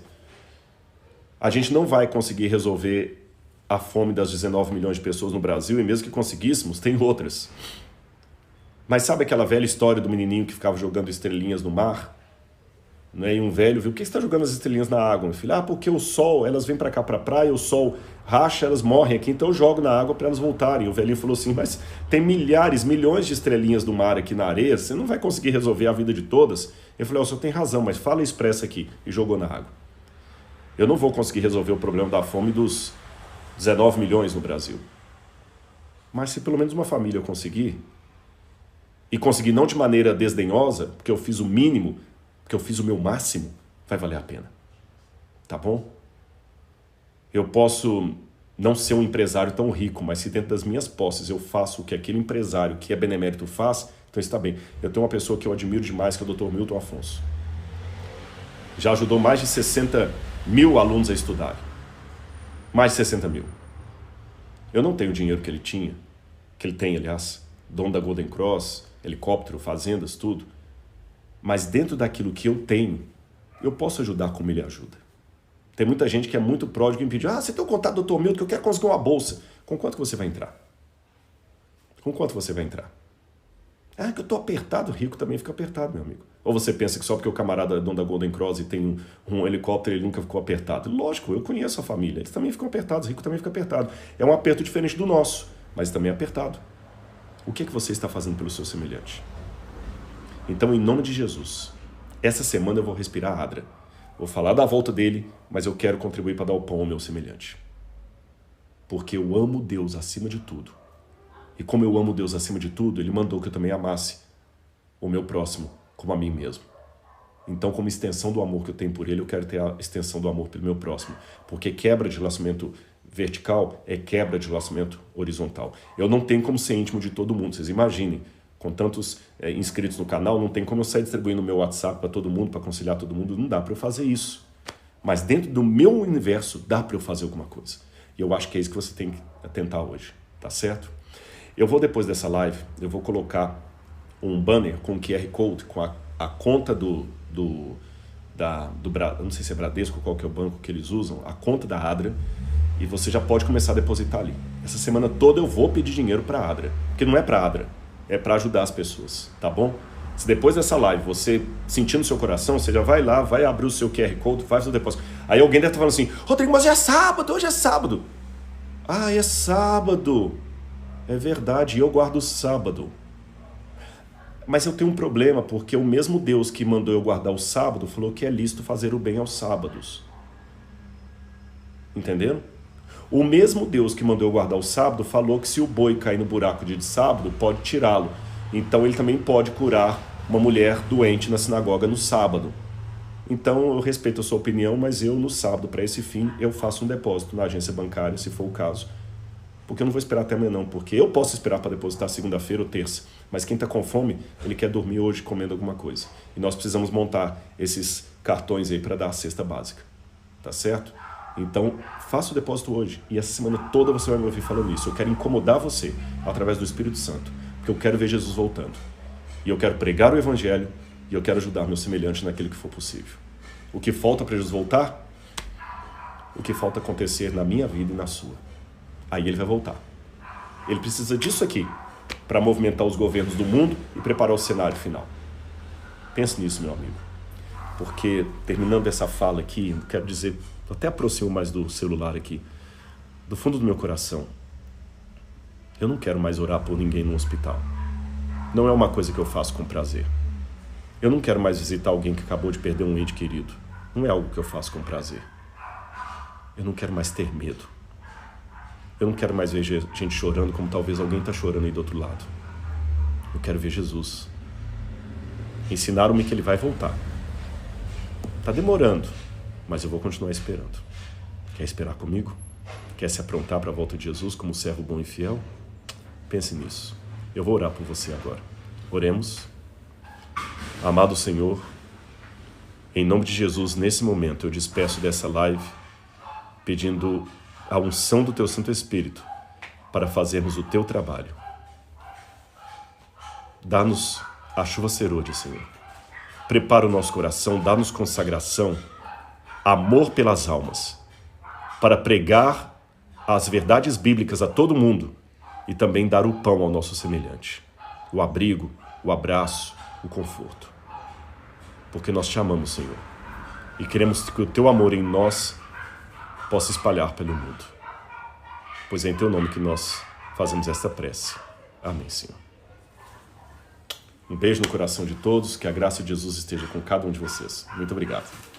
A gente não vai conseguir resolver a fome das 19 milhões de pessoas no Brasil, e mesmo que conseguíssemos, tem outras. Mas sabe aquela velha história do menininho que ficava jogando estrelinhas no mar? Né? E um velho viu, por que você está jogando as estrelinhas na água, meu filho? Ah, porque o sol, elas vêm para cá para a praia, o sol racha, elas morrem aqui, então eu jogo na água para elas voltarem. O velhinho falou assim, mas tem milhares, milhões de estrelinhas do mar aqui na areia, você não vai conseguir resolver a vida de todas? Ele falou, o senhor tem razão, mas fala expressa aqui, e jogou na água. Eu não vou conseguir resolver o problema da fome dos 19 milhões no Brasil. Mas se pelo menos uma família eu conseguir, e conseguir não de maneira desdenhosa, porque eu fiz o mínimo, porque eu fiz o meu máximo, vai valer a pena. Tá bom? Eu posso não ser um empresário tão rico, mas se dentro das minhas posses eu faço o que aquele empresário que é benemérito faz, então está bem. Eu tenho uma pessoa que eu admiro demais, que é o Dr. Milton Afonso. Já ajudou mais de 60 mil alunos a estudarem. Mais de 60 mil. Eu não tenho o dinheiro que ele tinha, que ele tem, aliás, dono da Golden Cross, helicóptero, fazendas, tudo. Mas dentro daquilo que eu tenho, eu posso ajudar como ele ajuda. Tem muita gente que é muito pródigo e me pede, você tem o contato do Dr. Milton que eu quero conseguir uma bolsa. Com quanto que você vai entrar? Com quanto você vai entrar? Ah, que eu estou apertado, rico também fica apertado, meu amigo. Ou você pensa que só porque o camarada é dono da Golden Cross e tem um helicóptero, ele nunca ficou apertado? Lógico, eu conheço a família, eles também ficam apertados, rico também fica apertado. É um aperto diferente do nosso, mas também é apertado. O que é que você está fazendo pelo seu semelhante? Então, em nome de Jesus, essa semana eu vou respirar Adra. Vou falar da volta dele, mas eu quero contribuir para dar o pão ao meu semelhante. Porque eu amo Deus acima de tudo. E como eu amo Deus acima de tudo, Ele mandou que eu também amasse o meu próximo como a mim mesmo. Então, como extensão do amor que eu tenho por Ele, eu quero ter a extensão do amor pelo meu próximo. Porque quebra de relacionamento vertical é quebra de relacionamento horizontal. Eu não tenho como ser íntimo de todo mundo, vocês imaginem. Com tantos inscritos no canal, não tem como eu sair distribuindo o meu WhatsApp para todo mundo, para aconselhar todo mundo, não dá para eu fazer isso. Mas dentro do meu universo, dá para eu fazer alguma coisa. E eu acho que é isso que você tem que tentar hoje, tá certo? Eu vou, depois dessa live, eu vou colocar um banner com QR Code, com a conta não sei se é Bradesco, qual que é o banco que eles usam, a conta da Adra, e você já pode começar a depositar ali. Essa semana toda eu vou pedir dinheiro para a Adra, porque não é para a Adra, é para ajudar as pessoas, tá bom? Se depois dessa live você sentir no seu coração, você já vai lá, vai abrir o seu QR Code, faz o depósito. Aí alguém deve estar falando assim, Rodrigo, mas é sábado, hoje é sábado. Ah, é sábado. É verdade, eu guardo o sábado. Mas eu tenho um problema, porque o mesmo Deus que mandou eu guardar o sábado, falou que é lícito fazer o bem aos sábados. Entenderam? O mesmo Deus que mandou eu guardar o sábado, falou que se o boi cair no buraco de sábado, pode tirá-lo. Então ele também pode curar uma mulher doente na sinagoga no sábado. Então eu respeito a sua opinião, mas eu no sábado, para esse fim, eu faço um depósito na agência bancária, se for o caso. Porque eu não vou esperar até amanhã não, porque eu posso esperar para depositar segunda-feira ou terça, mas quem está com fome, ele quer dormir hoje comendo alguma coisa. E nós precisamos montar esses cartões aí para dar a cesta básica, tá certo? Então, faça o depósito hoje, e essa semana toda você vai me ouvir falando isso. Eu quero incomodar você, através do Espírito Santo, porque eu quero ver Jesus voltando. E eu quero pregar o Evangelho, e eu quero ajudar meu semelhante naquilo que for possível. O que falta para Jesus voltar? O que falta acontecer na minha vida e na sua. Aí ele vai voltar. Ele precisa disso aqui para movimentar os governos do mundo e preparar o cenário final. Pense nisso, meu amigo. Porque, terminando essa fala aqui, quero dizer Eu até aproximo mais do celular aqui. Do fundo do meu coração, eu não quero mais orar por ninguém no hospital. Não é uma coisa que eu faço com prazer. Eu não quero mais visitar alguém que acabou de perder um ente querido. Não é algo que eu faço com prazer. Eu não quero mais ter medo. Eu não quero mais ver gente chorando como talvez alguém está chorando aí do outro lado. Eu quero ver Jesus. Ensinaram-me que ele vai voltar. Está demorando, mas eu vou continuar esperando. Quer esperar comigo? Quer se aprontar para a volta de Jesus como servo bom e fiel? Pense nisso. Eu vou orar por você agora. Oremos. Amado Senhor, em nome de Jesus, nesse momento eu despeço dessa live, pedindo a unção do Teu Santo Espírito para fazermos o Teu trabalho. Dá-nos a chuva serôdia, Senhor. Prepara o nosso coração, dá-nos consagração, amor pelas almas, para pregar as verdades bíblicas a todo mundo e também dar o pão ao nosso semelhante, o abrigo, o abraço, o conforto. Porque nós te amamos, Senhor, e queremos que o Teu amor em nós possa espalhar pelo mundo. Pois é em Teu nome que nós fazemos esta prece. Amém, Senhor. Um beijo no coração de todos, que a graça de Jesus esteja com cada um de vocês. Muito obrigado.